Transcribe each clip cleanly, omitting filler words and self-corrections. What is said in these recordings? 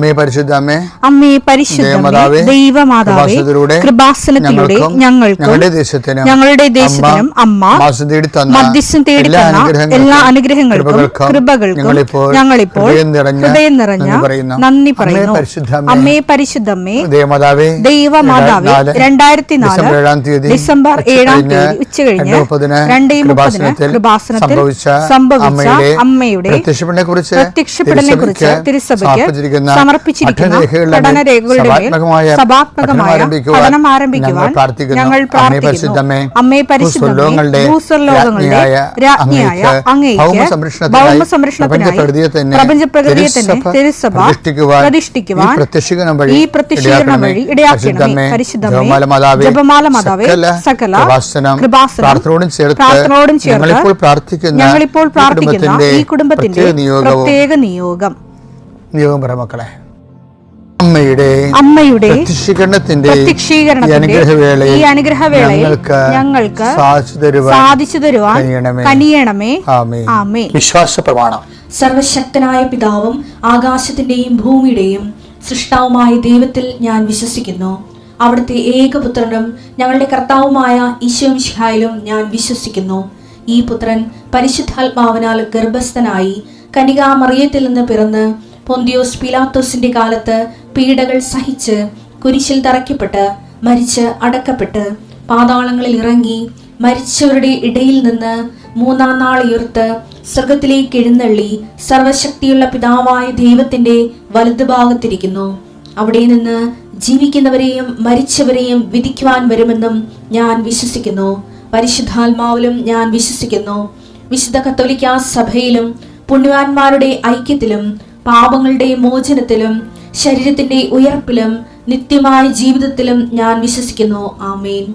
അമ്മേ പരിശുദ്ധ അമ്മേ, അമ്മേ പരിശുദ്ധ ദൈവമാതാവേ, കൃപാസനത്തിലൂടെ ഞങ്ങൾക്കും ഞങ്ങളുടെ ദേശത്തിനും അമ്മ മധ്യസ്ഥം തേടിത്തന്ന എല്ലാ അനുഗ്രഹങ്ങൾക്കും കൃപകൾക്കും ഞങ്ങളിപ്പോൾ ഹൃദയം നിറഞ്ഞ നന്ദി പറയുന്നു. അമ്മേ പരിശുദ്ധമ്മേ ദൈവമാതാവേ, 2004 ഡിസംബർ 7 ഉച്ചകഴിഞ്ഞ് 2:30 കൃപാസനത്തിൽ സംഭവിച്ച അമ്മയുടെ പ്രത്യക്ഷപ്പെടലിനെ കുറിച്ച് തിരുസഭയ്ക്ക് സമർപ്പിച്ചിരിക്കുന്ന പഠനരേഖകളുടെ മേൽ സഭാത്മകമായ പഠനം ആരംഭിക്കുവാൻ ഞങ്ങൾ പ്രാർത്ഥിക്കുന്നു. അമ്മേ പരിശുദ്ധമേ, ഭൂസ്വർലോകങ്ങളുടെ രാജ്ഞിയായ അങ്ങേയ്ക്ക് ഭൗമസംരക്ഷണത്തിനായി പ്രപഞ്ചപ്രകൃതിയെ തന്നെ തിരുസഭ പ്രതിഷ്ഠിക്കുവാൻ ഈ പ്രത്യക്ഷീകരണം വഴി ഇടയാക്കണമേ. പരിശുദ്ധമേ, ജപമാല മാതാവേ, സകല കൃപാസനം പ്രാർത്ഥനയോടും ചേർത്ത് ഞങ്ങളിപ്പോൾ പ്രാർത്ഥിക്കുന്ന ഈ കുടുംബത്തിന്റെ പ്രത്യേക നിയോഗം മക്കളെ, അമ്മയുടെ പ്രത്യക്ഷീകരണത്തിന്റെ ഈ അനുഗ്രഹവേളയിൽ ഞങ്ങൾക്ക് സാധിച്ചു തരുവാൻ കനിയണമേ. ആമേൻ. വിശ്വാസ പ്രമാണം. സർവശക്തനായ പിതാവും ആകാശത്തിന്റെയും ഭൂമിയുടെയും സൃഷ്ടാവുമായ ദൈവത്തിൽ ഞാൻ വിശ്വസിക്കുന്നു. അവിടുത്തെ ഏകപുത്രനും ഞങ്ങളുടെ കർത്താവുമായ ഈശോ മിശിഹായിലും ഞാൻ വിശ്വസിക്കുന്നു. ഈ പുത്രൻ പരിശുദ്ധാത്മാവിനാൽ ഗർഭസ്ഥനായി കന്യകാമറിയത്തിൽ നിന്ന് പിറന്ന് പൊന്തിയോസ് പീലാത്തോസിന്റെ കാലത്ത് പീഡകൾ സഹിച്ച് കുരിശിൽ തറയ്ക്കപ്പെട്ട് മരിച്ച് അടക്കപ്പെട്ട് പാതാളങ്ങളിൽ ഇറങ്ങി മരിച്ചവരുടെ ഇടയിൽ നിന്ന് 3-ാം നാൾ ഉയർത്ത് സ്വർഗത്തിലേക്ക് എഴുന്നള്ളി സർവശക്തിയുള്ള പിതാവായ ദൈവത്തിന്റെ വലതുഭാഗത്തിരിക്കുന്നു. അവിടെ നിന്ന് ജീവിക്കുന്നവരെയും മരിച്ചവരെയും വിധിക്കുവാൻ വരുമെന്നും ഞാൻ വിശ്വസിക്കുന്നു. പരിശുദ്ധാത്മാവിലും ഞാൻ വിശ്വസിക്കുന്നു. വിശുദ്ധ കത്തോലിക്കാ സഭയിലും പുണ്യവാന്മാരുടെ ഐക്യത്തിലും പാപങ്ങളുടെ മോചനത്തിലും ശരീരത്തിന്റെ ഉയർപ്പിലും നിത്യമായ ജീവിതത്തിലും ഞാൻ വിശ്വസിക്കുന്നു. ആമേൻ.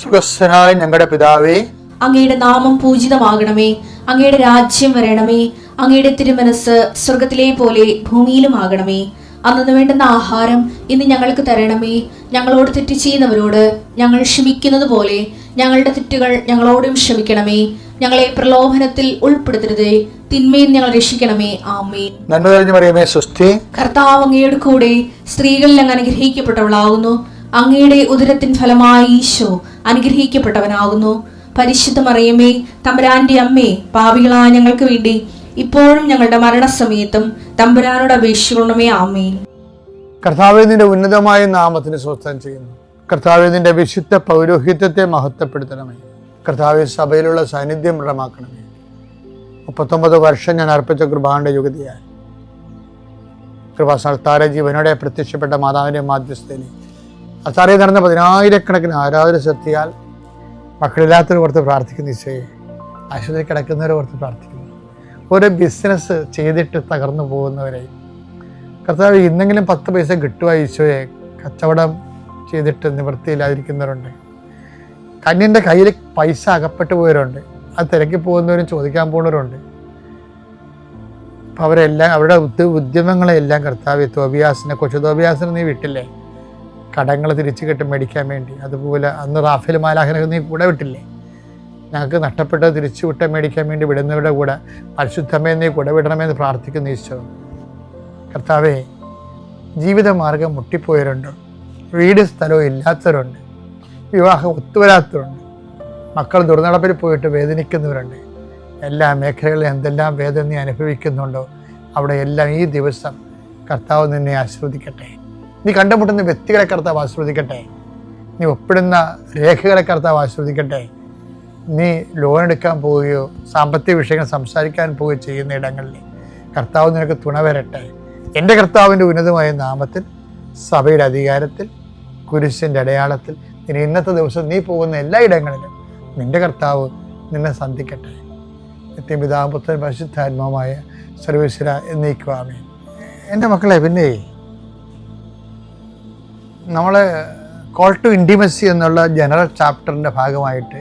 സുഖസ്ഥനായ ഞങ്ങളുടെ പിതാവേ, അങ്ങയുടെ നാമം പൂജിതമാകണമേ. അങ്ങയുടെ രാജ്യം വരണമേ. അങ്ങയുടെ തിരുമനസ് സ്വർഗത്തിലെ പോലെ ഭൂമിയിലുമാകണമേ. അന്നു വേണ്ടുന്ന ആഹാരം ഇന്ന് ഞങ്ങൾക്ക് തരണമേ. ഞങ്ങളോട് തെറ്റ് ചെയ്യുന്നവരോട് ഞങ്ങൾ ക്ഷമിക്കുന്നത് പോലെ ഞങ്ങളുടെ തെറ്റുകൾ ഞങ്ങളോടും ക്ഷമിക്കണമേ. ഞങ്ങളെ പ്രലോഭനത്തിൽ ഉൾപ്പെടുത്തരുതേ, തിന്മയിൽ ഞങ്ങൾ രക്ഷിക്കണമേ. ആമേൻ. നന്മ നിറഞ്ഞ മറിയമേ, സ്വസ്തി. കർത്താവ് അങ്ങയുടെ കൂടെ സ്ത്രീകളിൽ അങ്ങ് അനുഗ്രഹിക്കപ്പെട്ടവളാകുന്നു. അങ്ങയുടെ ഉദരത്തിൻ ഫലമായി ഈശോ അനുഗ്രഹിക്കപ്പെട്ടവനാകുന്നു. പരിശുദ്ധ മറിയമേ, തമ്പുരാന്റെ അമ്മേ, പാപികളായ ഞങ്ങൾക്ക് വേണ്ടി ഇപ്പോഴും ഞങ്ങളുടെ മരണസമയത്തും തമ്പുരാനോട് അപേക്ഷിക്കണമേ. ആമേൻ. കർത്താവേ, നിന്റെ ഉന്നതമായ നാമത്തിന് സ്വസ്ഥം ചെയ്യുന്നു. കർത്താവേ, നിന്റെ വിശുദ്ധ പൗരോഹിത്യത്തെ മഹത്വപ്പെടുത്തണമേ. കർത്താവേ, സഭയിലുള്ള സാന്നിധ്യം ദൃഢമാക്കണമേ. 39 വർഷം ഞാൻ അർപ്പിച്ച കൃപാന്റെ യുഗതിയായി കൃപാസ്ഥാന ജീവനോടെ പ്രത്യക്ഷപ്പെട്ട മാതാവിന്റെ മാധ്യസ്ഥയിൽ അത്താറയിൽ നടന്ന 10,000-കണക്കിന് ആരാധന ശക്തിയാൽ മക്കളില്ലാത്തവരെ ഓർത്ത് പ്രാർത്ഥിക്കുന്ന ഈശോയെ, ആശുപത്രി കിടക്കുന്നവരെ ഓർത്ത് പ്രാർത്ഥിക്കുന്നു. ഓരോ ബിസിനസ് ചെയ്തിട്ട് തകർന്നു പോകുന്നവരെ കർത്താവ് ഇന്നെങ്കിലും 10 പൈസ കിട്ടുക ഈശോയെ. കച്ചവടം ചെയ്തിട്ട് നിവൃത്തിയില്ലാതിരിക്കുന്നവരുണ്ട്. കന്യൻ്റെ കയ്യിൽ പൈസ അകപ്പെട്ടു പോയവരുണ്ട്. അത് തിരക്കി പോകുന്നവരും ചോദിക്കാൻ പോകുന്നവരുണ്ട്. അപ്പം അവരെല്ലാം അവരുടെ ഉദ്യമങ്ങളെല്ലാം കർത്താവ് കൊച്ചു തോബിയാസിനെ നീ വിട്ടില്ലേ, കടങ്ങൾ തിരിച്ചു കിട്ടും മേടിക്കാൻ വേണ്ടി. അതുപോലെ അന്ന് റാഫേൽ മാലാഖനൊക്കെ നീ കൂടെ വിട്ടില്ലേ, ഞങ്ങൾക്ക് നഷ്ടപ്പെട്ടത് തിരിച്ചു വിട്ട മേടിക്കാൻ വേണ്ടി വിടുന്നവരുടെ കൂടെ പരിശുദ്ധമേ നീ കൂടെ വിടണമെന്ന് പ്രാർത്ഥിക്കുന്ന ഈശോ. കർത്താവേ, ജീവിതമാർഗം മുട്ടിപ്പോയവരുണ്ട്, വീട് സ്ഥലവും ഇല്ലാത്തവരുണ്ട്, വിവാഹം ഒത്തുവരാത്തവരുണ്ട്, മക്കൾ ദുർനടപ്പിൽ പോയിട്ട് വേദനിക്കുന്നവരുണ്ട്. എല്ലാ മേഖലകളിലും എന്തെല്ലാം വേദന നീ അനുഭവിക്കുന്നുണ്ടോ അവിടെ എല്ലാം ഈ ദിവസം കർത്താവ് നിന്നെ ആശീർവദിക്കട്ടെ. നീ കണ്ടുമുട്ടുന്ന വ്യക്തികളെ കർത്താവ് ആശീർവദിക്കട്ടെ. നീ ഒപ്പിടുന്ന രേഖകളെ കർത്താവ് ആശീർവദിക്കട്ടെ. നീ ലോൺ എടുക്കാൻ പോവുകയോ സാമ്പത്തിക വിഷയങ്ങൾ സംസാരിക്കാൻ പോവുകയോ ചെയ്യുന്ന ഇടങ്ങളിൽ കർത്താവ് നിനക്ക് തുണ വരട്ടെ. എൻ്റെ കർത്താവിൻ്റെ ഉന്നതമായ നാമത്തിൽ, സഭയുടെ അധികാരത്തിൽ, കുരിശിൻ്റെ അടയാളത്തിൽ ഇനി ഇന്നത്തെ ദിവസം നീ പോകുന്ന എല്ലാ ഇടങ്ങളിലും നിൻ്റെ കർത്താവ് നിന്നെ സന്ധിക്കട്ടെ. നിത്യപിതാവും പുത്രൻ പരിശുദ്ധാത്മാവുമായ സർവേശ്വര എന്നേക്കും ആമേൻ. എൻ്റെ മക്കളെ, പിന്നെ നമ്മൾ കോൾ ടു ഇൻറ്റിമസി എന്നുള്ള ജനറൽ ചാപ്റ്ററിൻ്റെ ഭാഗമായിട്ട്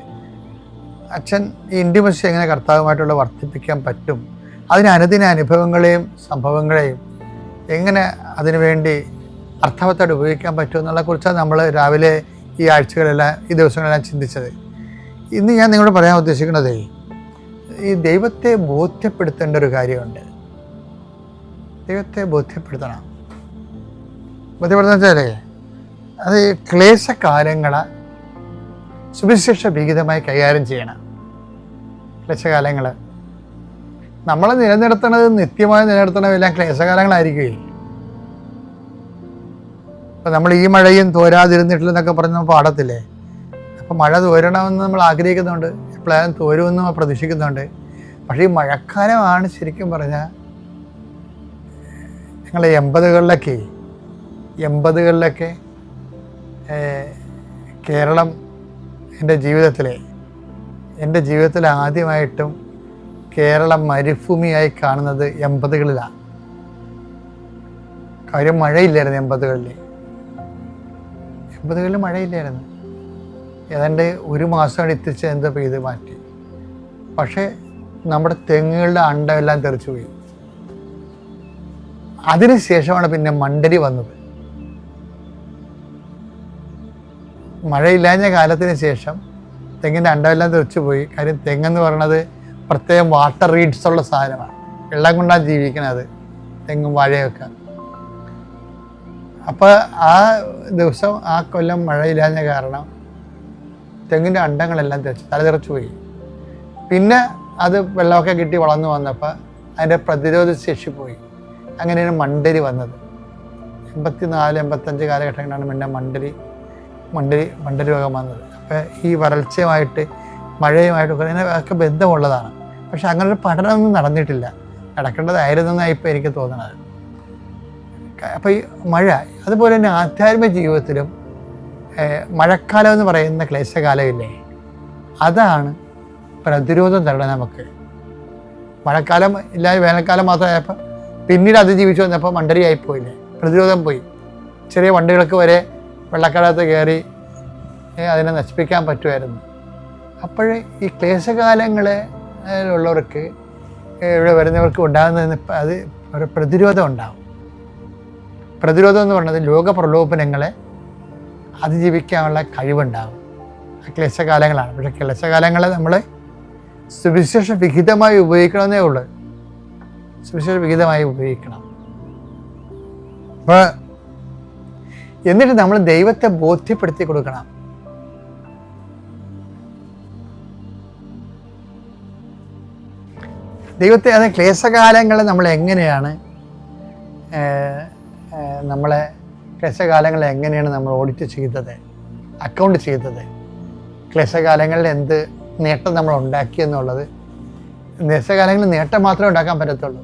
അച്ഛൻ ഈ ഇൻറ്റിമസി എങ്ങനെ കർത്താവുമായിട്ടുള്ള വർദ്ധിപ്പിക്കാൻ പറ്റും, അതിന് അനുദിന അനുഭവങ്ങളെയും സംഭവങ്ങളെയും എങ്ങനെ അതിനുവേണ്ടി അർത്ഥവത്തായിട്ട് ഉപയോഗിക്കാൻ പറ്റും എന്നുള്ളതിനെക്കുറിച്ചാണ് നമ്മൾ രാവിലെ ഈ ആഴ്ചകളെല്ലാം ഈ ദിവസങ്ങളെല്ലാം ചിന്തിച്ചത്. ഇന്ന് ഞാൻ നിങ്ങളോട് പറയാൻ ഉദ്ദേശിക്കുന്നത്, ഈ ദൈവത്തെ ബോധ്യപ്പെടുത്തേണ്ട ഒരു കാര്യമുണ്ട്. ദൈവത്തെ ബോധ്യപ്പെടുത്തണം. ബോധ്യപ്പെടുന്ന വെച്ചാലേ അത് ക്ലേശകാലങ്ങളെ സുവിശേഷ വിഹിതമായി കൈകാര്യം ചെയ്യണം. ക്ലേശകാലങ്ങൾ നമ്മളെ നിലനിർത്തണത്, നിത്യമായി നിലനിർത്തണമെല്ലാം ക്ലേശകാലങ്ങളായിരിക്കുകയും. ഇപ്പം നമ്മൾ ഈ മഴയും തോരാതിരുന്നിട്ടില്ലെന്നൊക്കെ പറഞ്ഞ് നമ്മൾ പാടത്തില്ലേ. അപ്പം മഴ തോരണമെന്ന് നമ്മൾ ആഗ്രഹിക്കുന്നുണ്ട്, എപ്പോഴും തോരുമെന്ന് നമ്മൾ പ്രതീക്ഷിക്കുന്നുണ്ട്. പക്ഷേ ഈ മഴക്കാലമാണ് ശരിക്കും പറഞ്ഞാൽ ഞങ്ങൾ 80കളിലൊക്കെ കേരളം എൻ്റെ ജീവിതത്തിൽ ആദ്യമായിട്ടും കേരളം മരുഭൂമിയായി കാണുന്നത് 80കളിലാണ്. കാര്യം മഴയില്ലായിരുന്നു 80കളിൽ മഴയില്ലായിരുന്നു. ഏതാണ്ട് ഒരു മാസമാണ് എത്തിച്ച് എന്താ പെയ്ത് മാറ്റി. പക്ഷേ നമ്മുടെ തെങ്ങുകളുടെ അണ്ടമെല്ലാം തെറിച്ചു പോയി. അതിനുശേഷമാണ് പിന്നെ മണ്ടരി വന്നത്. മഴയില്ലാഞ്ഞ കാലത്തിന് ശേഷം തെങ്ങിൻ്റെ അണ്ടമെല്ലാം തെറിച്ചു പോയി. കാര്യം തെങ്ങെന്ന് പറയണത് പ്രത്യേകം വാട്ടർ റീഡ്സ് ഉള്ള സാധനമാണ്, വെള്ളം കൊണ്ടാണ് ജീവിക്കണത് തെങ്ങും വാഴയൊക്കെ. അപ്പോൾ ആ ദിവസം ആ കൊല്ലം മഴയില്ലാഞ്ഞ കാരണം തെങ്ങിൻ്റെ അണ്ടങ്ങളെല്ലാം തലതെറിച്ചു പോയി. പിന്നെ അത് വെള്ളമൊക്കെ കിട്ടി വളർന്നു വന്നപ്പോൾ അതിൻ്റെ പ്രതിരോധ ശേഷി പോയി. അങ്ങനെയാണ് മണ്ടരി വന്നത്. 84-85 കാലഘട്ടങ്ങളിലാണ് പിന്നെ മണ്ടരി രോഗം വന്നത്. അപ്പോൾ ഈ വരൾച്ചയുമായിട്ട് മഴയുമായിട്ടൊക്കെ ബന്ധമുള്ളതാണ്. പക്ഷെ അങ്ങനെ ഒരു പഠനമൊന്നും നടന്നിട്ടില്ല. നടക്കേണ്ടതായിരുന്നെന്നാണ് ഇപ്പോൾ എനിക്ക് തോന്നുന്നത്. അപ്പോൾ ഈ മഴ, അതുപോലെ തന്നെ ആധ്യാത്മിക ജീവിതത്തിലും മഴക്കാലം എന്ന് പറയുന്ന ക്ലേശകാലമില്ലേ, അതാണ് പ്രതിരോധം തരണം നമുക്ക്. മഴക്കാലം ഇല്ലാതെ വേനൽക്കാലം മാത്രമായപ്പോൾ പിന്നീട് അതിജീവിച്ചു വന്നപ്പോൾ മണ്ടരിയായിപ്പോയില്ലേ, പ്രതിരോധം പോയി. ചെറിയ വണ്ടികൾക്ക് വരെ വെള്ളക്കടത്ത് കയറി അതിനെ നശിപ്പിക്കാൻ പറ്റുമായിരുന്നു. അപ്പോഴേ ഈ ക്ലേശകാലങ്ങളിലുള്ളവർക്ക്, ഇവിടെ വരുന്നവർക്ക് ഉണ്ടാകുന്നതിന് അത് ഒരു പ്രതിരോധം ഉണ്ടാകും. പ്രതിരോധം എന്ന് പറയുന്നത് ലോകപ്രലോഭനങ്ങളെ അതിജീവിക്കാനുള്ള കഴിവുണ്ടാകും. ആ ക്ലേശകാലങ്ങളാണ്. പക്ഷേ ക്ലേശകാലങ്ങളെ നമ്മൾ സുവിശേഷ വിഹിതമായി ഉപയോഗിക്കണമെന്നേ ഉള്ളൂ. സുവിശേഷ വിഹിതമായി ഉപയോഗിക്കണം. അപ്പോൾ എന്നിട്ട് നമ്മൾ ദൈവത്തെ ബോധ്യപ്പെടുത്തി കൊടുക്കണം. ദൈവത്തെ, അത് ക്ലേശകാലങ്ങളെ നമ്മൾ എങ്ങനെയാണ് ക്ലേശകാലങ്ങളെ എങ്ങനെയാണ് നമ്മൾ ഓഡിറ്റ് ചെയ്തത്, അക്കൗണ്ട് ചെയ്തത്, ക്ലേശകാലങ്ങളിൽ എന്ത് നേട്ടം നമ്മൾ ഉണ്ടാക്കിയെന്നുള്ളത്. ക്ലേശകാലങ്ങളിൽ നേട്ടം മാത്രമേ ഉണ്ടാക്കാൻ പറ്റത്തുള്ളൂ.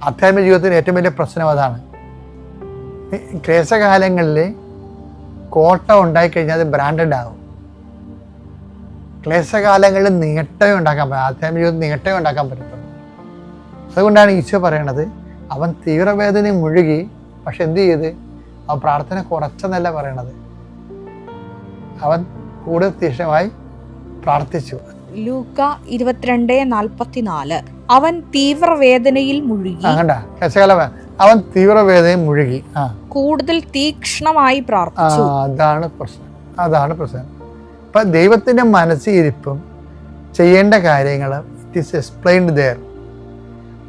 ആധ്യാത്മിക ജീവിതത്തിൽ ഏറ്റവും വലിയ പ്രശ്നം അതാണ്. ക്ലേശകാലങ്ങളിൽ കോട്ടം ഉണ്ടായിക്കഴിഞ്ഞാൽ അത് ബ്രാൻഡഡ് ആകും. ക്ലേശകാലങ്ങളിൽ നേട്ടമേ ഉണ്ടാക്കാൻ പറ്റും, ആധ്യാത്മിക ജീവിതത്തിൽ നേട്ടമേ ഉണ്ടാക്കാൻ പറ്റത്തുള്ളൂ. അതുകൊണ്ടാണ് ഈശോ പറയണത്, അവൻ തീവ്രവേദനയിൽ മുഴുകി, പക്ഷെ എന്ത് ചെയ്ത്, അവൻ പ്രാർത്ഥന കുറച്ചെന്നല്ല പറയണത്, അവൻ കൂടുതൽ തീക്ഷ്ണമായി പ്രാർത്ഥിച്ചു. ലൂക്ക 22:44 അവൻ തീവ്രവേദനയിൽ മുഴുകി. അവൻ തീവ്രവേദനയിൽ മുഴുകി, കൂടുതൽ തീക്ഷ്ണമായി പ്രാർത്ഥിച്ചു. അതാണ് പ്രശ്നം. അപ്പൊ ദൈവത്തിന്റെ മനസ്സിരിപ്പും ചെയ്യേണ്ട കാര്യങ്ങൾ ഇറ്റ് ഈസ് എക്സ്പ്ലെയിൻഡ് ദെയർ.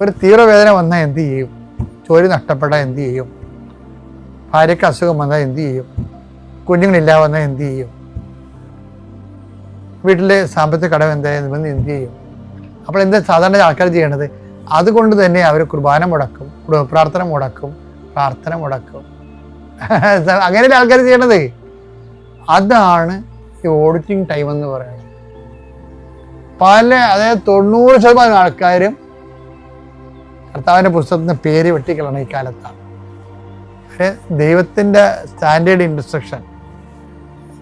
ഒരു തീവ്രവേദന വന്നാൽ എന്ത് ചെയ്യും, ജോലി നഷ്ടപ്പെട്ടാൽ എന്ത് ചെയ്യും, ഭാര്യയ്ക്ക് അസുഖം വന്നാൽ എന്ത് ചെയ്യും, കുഞ്ഞുങ്ങളില്ലാതെ വന്നാൽ എന്ത് ചെയ്യും, വീട്ടിലെ സാമ്പത്തിക കടം എന്തായാലും എന്ത് ചെയ്യും. അപ്പോൾ എന്താ സാധാരണ ആൾക്കാർ ചെയ്യണത്, അതുകൊണ്ട് തന്നെ അവർ കുർബാന മുടക്കും, പ്രാർത്ഥന മുടക്കും. അങ്ങനെയല്ലേ ആൾക്കാർ ചെയ്യണത്. അതാണ് ഈ ഓഡിറ്റിംഗ് ടൈം എന്ന് പറയുന്നത്. അതായത് 90% ആൾക്കാരും കർത്താവിൻ്റെ പുസ്തകത്തിന് പേര് വെട്ടിക്കളണം ഈ കാലത്താണ്. ദൈവത്തിൻ്റെ സ്റ്റാൻഡേർഡ് ഇൻസ്ട്രക്ഷൻ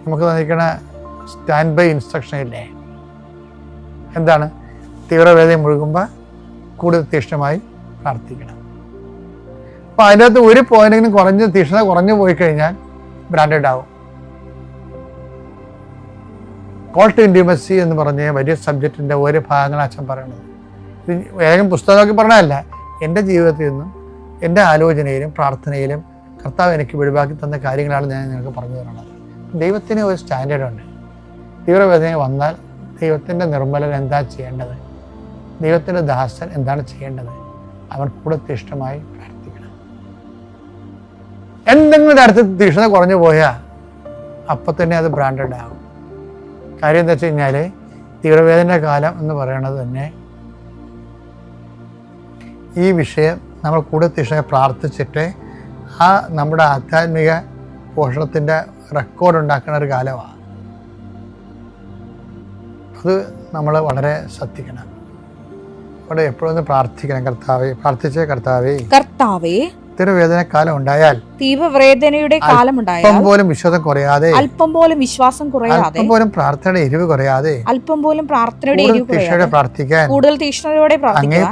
നമുക്ക് തന്നിരിക്കണ സ്റ്റാൻഡ് ബൈ ഇൻസ്ട്രക്ഷൻ ഇല്ലേ, എന്താണ്, തീവ്രവേദന മുഴുകുമ്പോൾ കൂടുതൽ തീക്ഷ്ണമായി പ്രാർത്ഥിക്കണം. അപ്പോൾ അതിനകത്ത് ഒരു പോയിന്റെങ്കിലും തീക്ഷ്ണത കുറഞ്ഞു പോയി കഴിഞ്ഞാൽ ബ്രാൻഡഡ് ആവും. കോൾ ടു ഇൻറ്റിമസി എന്ന് പറഞ്ഞ വലിയ സബ്ജക്റ്റിൻ്റെ ഓരോ ഭാഗങ്ങളാണ് അച്ഛൻ പറയണത്. ഇത് വേഗം പുസ്തകം നോക്കി പറഞ്ഞതല്ല, എൻ്റെ ജീവിതത്തിൽ നിന്നും എൻ്റെ ആലോചനയിലും പ്രാർത്ഥനയിലും കർത്താവ് എനിക്ക് വെളിവാക്കി തന്ന കാര്യങ്ങളാണ് ഞാൻ നിങ്ങൾക്ക് പറഞ്ഞു തരുന്നത്. ദൈവത്തിന് ഒരു സ്റ്റാൻഡേർഡുണ്ട്. തീവ്രവേദന വന്നാൽ ദൈവത്തിൻ്റെ നിർമ്മലൻ എന്താ ചെയ്യേണ്ടത്, ദൈവത്തിൻ്റെ ദാസൻ എന്താണ് ചെയ്യേണ്ടത്, അവൻ കൂടുതൽ ഇഷ്ടമായി പ്രാർത്ഥിക്കണം. എന്തെങ്കിലും തരത്തിൽ തീക്ഷ്ണത കുറഞ്ഞു പോയാൽ അപ്പം തന്നെ അത് ബ്രാൻഡഡ് ആകും. കാര്യം എന്താ വെച്ച് കഴിഞ്ഞാൽ തീവ്രവേദന കാലം എന്ന് പറയുന്നത് തന്നെ ഈ വിഷയം നമ്മൾ കൂടുതൽ തീക്ഷ്ണത പ്രാർത്ഥിച്ചിട്ട് ആ നമ്മുടെ ആധ്യാത്മിക പോഷണത്തിൻ്റെ റെക്കോർഡ് ഉണ്ടാക്കുന്ന ഒരു കാലമാണ്. അത് നമ്മൾ വളരെ ശ്രദ്ധിക്കണം. അവിടെ എപ്പോഴും പ്രാർത്ഥിക്കണം, കർത്താവേ തീവ്രവേദനക്കാലം ഉണ്ടായാൽ, തീവ്രവേദനയുടെ കാലം ഉണ്ടായാൽ അല്പം പോലും വിശ്വാസം കുറയാതെ, അല്പം പോലും വിശ്വാസം കുറയാതെ, അല്പം പോലും പ്രാർത്ഥനയുടെ എരിവ് കുറയാതെ, അല്പം പോലും പ്രാർത്ഥനയുടെ എരിവ് കുറയാതെ പ്രാർത്ഥിക്കാൻ, കൂടുതൽ തീക്ഷ്ണതയോടെ പ്രാർത്ഥിക്കാൻ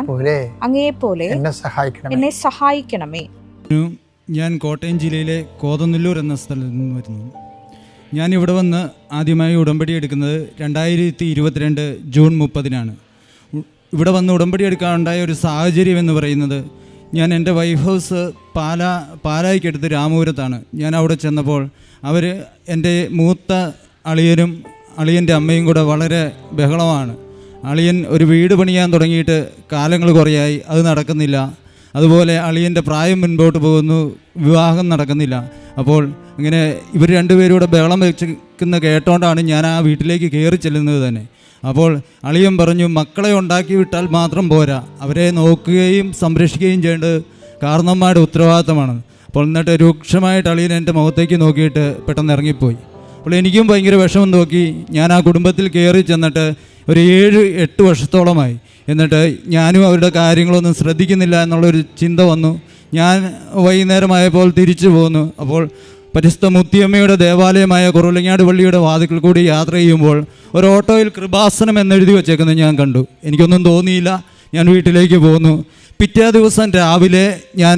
അങ്ങേപോലെ എന്നെ സഹായിക്കണമേ. ഞാൻ കോട്ടയം ജില്ലയിലെ കോതനല്ലൂർ എന്ന സ്ഥലത്ത് നിന്ന് വരുന്നു. ഞാൻ ഇവിടെ വന്ന് ആദ്യമായി ഉടമ്പടി എടുക്കുന്നത് 2022 ജൂൺ 30-നാണ്. ഇവിടെ വന്ന് ഉടമ്പടി എടുക്കാനുണ്ടായ ഒരു സാഹചര്യം എന്ന് പറയുന്നത്, ഞാൻ എൻ്റെ വൈഫ് ഹൗസ് പാലായിക്കടുത്ത് രാമപുരത്താണ്. ഞാൻ അവിടെ ചെന്നപ്പോൾ അവർ എൻ്റെ മൂത്ത അളിയനും അളിയൻ്റെ അമ്മയും കൂടെ വളരെ ബഹളമാണ്. അളിയൻ ഒരു വീട് പണിയാൻ തുടങ്ങിയിട്ട് കാലങ്ങൾ കുറേയായി, അത് നടക്കുന്നില്ല. അതുപോലെ അളിയൻ്റെ പ്രായം മുൻപോട്ട് പോകുന്നു, വിവാഹം നടക്കുന്നില്ല. അപ്പോൾ ഇങ്ങനെ ഇവർ രണ്ടുപേരൂടെ ബഹളം വെച്ചിരിക്കുന്ന കേട്ടോണ്ടാണ് ഞാൻ ആ വീട്ടിലേക്ക് കയറി ചെല്ലുന്നത് തന്നെ. അപ്പോൾ അളിയൻ പറഞ്ഞു, മക്കളെ ഉണ്ടാക്കി വിട്ടാൽ മാത്രം പോരാ, അവരെ നോക്കുകയും സംരക്ഷിക്കുകയും ചെയ്യേണ്ടത് കാരണന്മാരുടെ ഉത്തരവാദിത്തമാണ്. അപ്പോൾ എന്നിട്ട് രൂക്ഷമായിട്ട് അളിയൻ എൻ്റെ മുഖത്തേക്ക് നോക്കിയിട്ട് പെട്ടെന്ന് ഇറങ്ങിപ്പോയി. അപ്പോൾ എനിക്കും ഭയങ്കര വിഷമം നോക്കി. ഞാൻ ആ കുടുംബത്തിൽ കയറി ചെന്നിട്ട് ഒരു 7-8 വർഷത്തോളമായി. എന്നിട്ട് ഞാനും അവരുടെ കാര്യങ്ങളൊന്നും ശ്രദ്ധിക്കുന്നില്ല എന്നുള്ളൊരു ചിന്ത വന്നു. ഞാൻ വൈകുന്നേരമായപ്പോൾ തിരിച്ചു പോന്നു. അപ്പോൾ പരിശുദ്ധ മുത്തിയമ്മയുടെ ദേവാലയമായ കുറവിലങ്ങാട് പള്ളിയുടെ വാതിക്കൽ കൂടി യാത്ര ചെയ്യുമ്പോൾ ഒരു ഓട്ടോയിൽ കൃപാസനം എന്നെഴുതി വച്ചേക്കുന്നത് ഞാൻ കണ്ടു. എനിക്കൊന്നും തോന്നിയില്ല. ഞാൻ വീട്ടിലേക്ക് പോന്നു. പിറ്റേ ദിവസം രാവിലെ ഞാൻ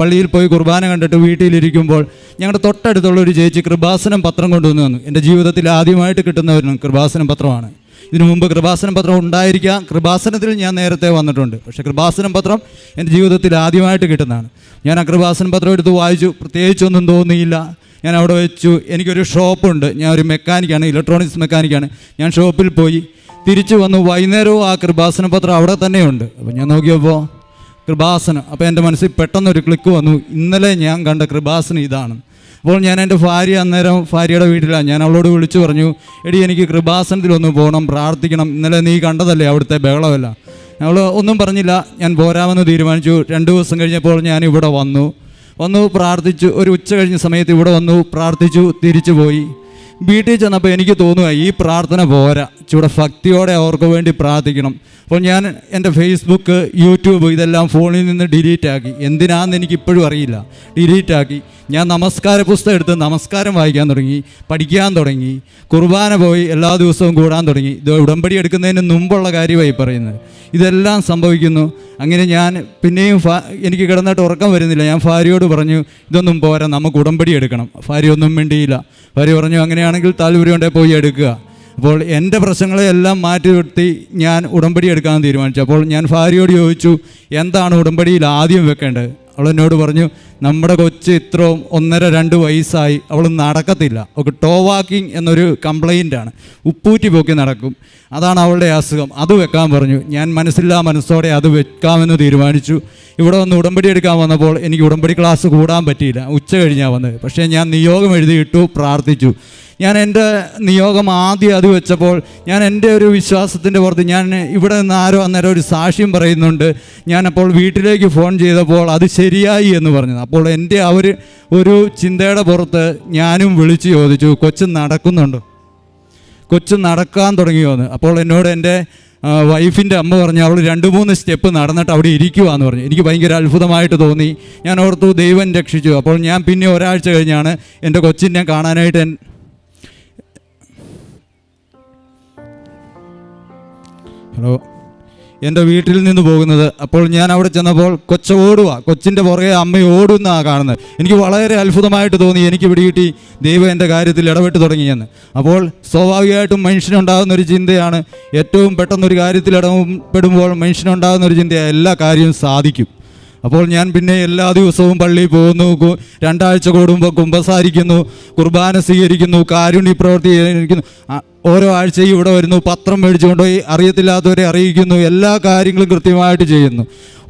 പള്ളിയിൽ പോയി കുർബാന കണ്ടിട്ട് വീട്ടിലിരിക്കുമ്പോൾ ഞങ്ങളുടെ തൊട്ടടുത്തുള്ളൊരു ചേച്ചി കൃപാസനം പത്രം കൊണ്ടുവന്നു തന്നു. എൻ്റെ ജീവിതത്തിൽ ആദ്യമായിട്ട് കിട്ടുന്ന ഒരു കൃപാസനം പത്രമാണ്. ഇതിനു മുമ്പ് കൃപാസനം പത്രം ഉണ്ടായിരിക്കാം, കൃപാസനത്തിൽ ഞാൻ നേരത്തെ വന്നിട്ടുണ്ട്, പക്ഷേ കൃപാസനം പത്രം എൻ്റെ ജീവിതത്തിൽ ആദ്യമായിട്ട് കിട്ടുന്നതാണ്. ഞാൻ ആ കൃപാസനം പത്രം എടുത്ത് വായിച്ചു. പ്രത്യേകിച്ചൊന്നും തോന്നിയില്ല. ഞാൻ അവിടെ വെച്ചു. എനിക്കൊരു ഷോപ്പുണ്ട്, ഞാൻ ഒരു മെക്കാനിക്കാണ്, ഇലക്ട്രോണിക്സ് മെക്കാനിക്കാണ്. ഞാൻ ഷോപ്പിൽ പോയി തിരിച്ചു വന്നു. വൈകുന്നേരവും ആ കൃപാസന പത്രം അവിടെ തന്നെയുണ്ട്. അപ്പോൾ ഞാൻ നോക്കിയപ്പോൾ കൃപാസനം. അപ്പോൾ എൻ്റെ മനസ്സിൽ പെട്ടെന്നൊരു ക്ലിക്ക് വന്നു, ഇന്നലെ ഞാൻ കണ്ട കൃപാസനം ഇതാണ്. അപ്പോൾ ഞാൻ എൻ്റെ ഭാര്യയുടെ വീട്ടിലാണ്. ഞാൻ അവളോട് വിളിച്ചു പറഞ്ഞു, എടി എനിക്ക് കൃപാസനത്തിലൊന്ന് പോകണം, പ്രാർത്ഥിക്കണം, ഇന്നലെ നീ കണ്ടതല്ലേ അവിടുത്തെ ബഹളമല്ല. അവൾ ഒന്നും പറഞ്ഞില്ല. ഞാൻ പോരാമെന്ന് തീരുമാനിച്ചു. 2 ദിവസം കഴിഞ്ഞപ്പോൾ ഞാൻ ഇവിടെ വന്നു പ്രാർത്ഥിച്ചു. ഒരു ഉച്ച കഴിഞ്ഞ സമയത്ത് ഇവിടെ വന്നു പ്രാർത്ഥിച്ചു, തിരിച്ചു പോയി. വീട്ടിൽ ചെന്നപ്പോൾ എനിക്ക് തോന്നുക ഈ പ്രാർത്ഥന പോരാ, ചൂടെ ഭക്തിയോടെ അവർക്ക് വേണ്ടി പ്രാർത്ഥിക്കണം. അപ്പോൾ ഞാൻ എൻ്റെ ഫേസ്ബുക്ക്, യൂട്യൂബ് ഇതെല്ലാം ഫോണിൽ നിന്ന് ഡിലീറ്റ് ആക്കി. എന്തിനാണെന്ന് എനിക്കിപ്പോഴും അറിയില്ല. ഡിലീറ്റ് ആക്കി. ഞാൻ നമസ്കാര പുസ്തകം എടുത്ത് നമസ്കാരം വായിക്കാൻ തുടങ്ങി, പഠിക്കാൻ തുടങ്ങി, കുർബാന പോയി എല്ലാ ദിവസവും കൂടാൻ തുടങ്ങി. ഇത് ഉടമ്പടി എടുക്കുന്നതിന് മുമ്പുള്ള കാര്യമായി പറയുന്നത്. ഇതെല്ലാം സംഭവിക്കുന്നു. അങ്ങനെ ഞാൻ പിന്നെയും എനിക്ക് കിടന്നിട്ട് ഉറക്കം വരുന്നില്ല. ഞാൻ ഭാര്യയോട് പറഞ്ഞു, ഇതൊന്നും പോരാ, നമുക്ക് ഉടമ്പടി എടുക്കണം. ഭാര്യ ഒന്നും മിണ്ടിയില്ല. ഭാര്യ പറഞ്ഞു, അങ്ങനെയാണെങ്കിൽ താല്പര്യമുണ്ടെങ്കിൽ പോയി എടുക്കുക. അപ്പോൾ എൻ്റെ പ്രശ്നങ്ങളെല്ലാം മാറ്റി നിർത്തി ഞാൻ ഉടമ്പടി എടുക്കാൻ തീരുമാനിച്ചു. അപ്പോൾ ഞാൻ ഭാര്യയോട് ചോദിച്ചു, എന്താണ് ഉടമ്പടിയിൽ ആദ്യം വെക്കേണ്ടത്? അവൾ എന്നോട് പറഞ്ഞു, നമ്മുടെ കൊച്ച് ഇത്രയും 1.5-2 വയസ്സായി, അവൾ നടക്കത്തില്ല, അവൾക്ക് ടോ വാക്കിംഗ് എന്നൊരു കംപ്ലൈൻ്റാണ്, ഉപ്പൂറ്റി പോക്കി നടക്കും, അതാണ് അവളുടെ അസുഖം, അത് വെക്കാൻ പറഞ്ഞു. ഞാൻ മനസ്സോടെ അത് വെക്കാമെന്ന് തീരുമാനിച്ചു. ഇവിടെ വന്ന് ഉടമ്പടി എടുക്കാൻ വന്നപ്പോൾ എനിക്ക് ഉടമ്പടി ക്ലാസ് കൂടാൻ പറ്റിയില്ല, ഉച്ച കഴിഞ്ഞാൽ വന്നത്. പക്ഷേ ഞാൻ നിയോഗം എഴുതിയിട്ടു, പ്രാർത്ഥിച്ചു. ഞാൻ എൻ്റെ നിയോഗം ആദ്യം അത് വെച്ചപ്പോൾ ഞാൻ എൻ്റെ ഒരു വിശ്വാസത്തിൻ്റെ പുറത്ത് ഞാൻ ഇവിടെ നിന്ന് ആരോ അന്നേരം ഒരു സാക്ഷ്യം പറയുന്നുണ്ട്. ഞാനപ്പോൾ വീട്ടിലേക്ക് ഫോൺ ചെയ്തപ്പോൾ അത് ശരിയായി എന്ന് പറഞ്ഞത്. അപ്പോൾ എൻ്റെ ഒരു ചിന്തയുടെ പുറത്ത് ഞാനും വിളിച്ച് ചോദിച്ചു, കൊച്ചു നടക്കുന്നുണ്ടോ, കൊച്ചു നടക്കാൻ തുടങ്ങിയോ എന്ന്. അപ്പോൾ എന്നോട് എൻ്റെ വൈഫിൻ്റെ അമ്മ പറഞ്ഞു, അവൾ 2-3 സ്റ്റെപ്പ് നടന്നിട്ട് അവിടെ ഇരിക്കുവാന്ന് പറഞ്ഞു. എനിക്ക് ഭയങ്കര അത്ഭുതമായിട്ട് തോന്നി. ഞാൻ ഓർത്തു ദൈവം രക്ഷിച്ചു. അപ്പോൾ ഞാൻ പിന്നെ ഒരാഴ്ച കഴിഞ്ഞാണ് എൻ്റെ കൊച്ചിനെ കാണാനായിട്ട് എൻ്റെ വീട്ടിൽ നിന്ന് പോകുന്നത്. അപ്പോൾ ഞാൻ അവിടെ ചെന്നപ്പോൾ കൊച്ചിൻ്റെ പുറകെ അമ്മ ഓടുന്നതാണ് കാണുന്നത്. എനിക്ക് വളരെ അത്ഭുതമായിട്ട് തോന്നി. എനിക്ക് പിടികിട്ടി ദൈവം എൻ്റെ കാര്യത്തിൽ ഇടപെട്ട് തുടങ്ങിയെന്ന്. അപ്പോൾ സ്വാഭാവികമായിട്ടും മനുഷ്യനുണ്ടാകുന്നൊരു ചിന്തയാണ്, ഏറ്റവും പെട്ടെന്നൊരു കാര്യത്തിൽ ഇടപെടുമ്പോൾ മനുഷ്യനുണ്ടാകുന്നൊരു ചിന്തയാണ്, എല്ലാ കാര്യവും സാധിക്കും. അപ്പോൾ ഞാൻ പിന്നെ എല്ലാ ദിവസവും പള്ളിയിൽ പോകുന്നു, 2 ആഴ്ച കൂടുമ്പോൾ കുമ്പസാരിക്കുന്നു, കുർബാന സ്വീകരിക്കുന്നു, കാരുണ്യ പ്രവൃത്തി സ്വീകരിക്കുന്നു. ഓരോ ആഴ്ചയും ഇവിടെ വരുന്നു, പത്രം മേടിച്ചുകൊണ്ടുപോയി അറിയത്തില്ലാത്തവരെ അറിയിക്കുന്നു, എല്ലാ കാര്യങ്ങളും കൃത്യമായിട്ട് ചെയ്യുന്നു.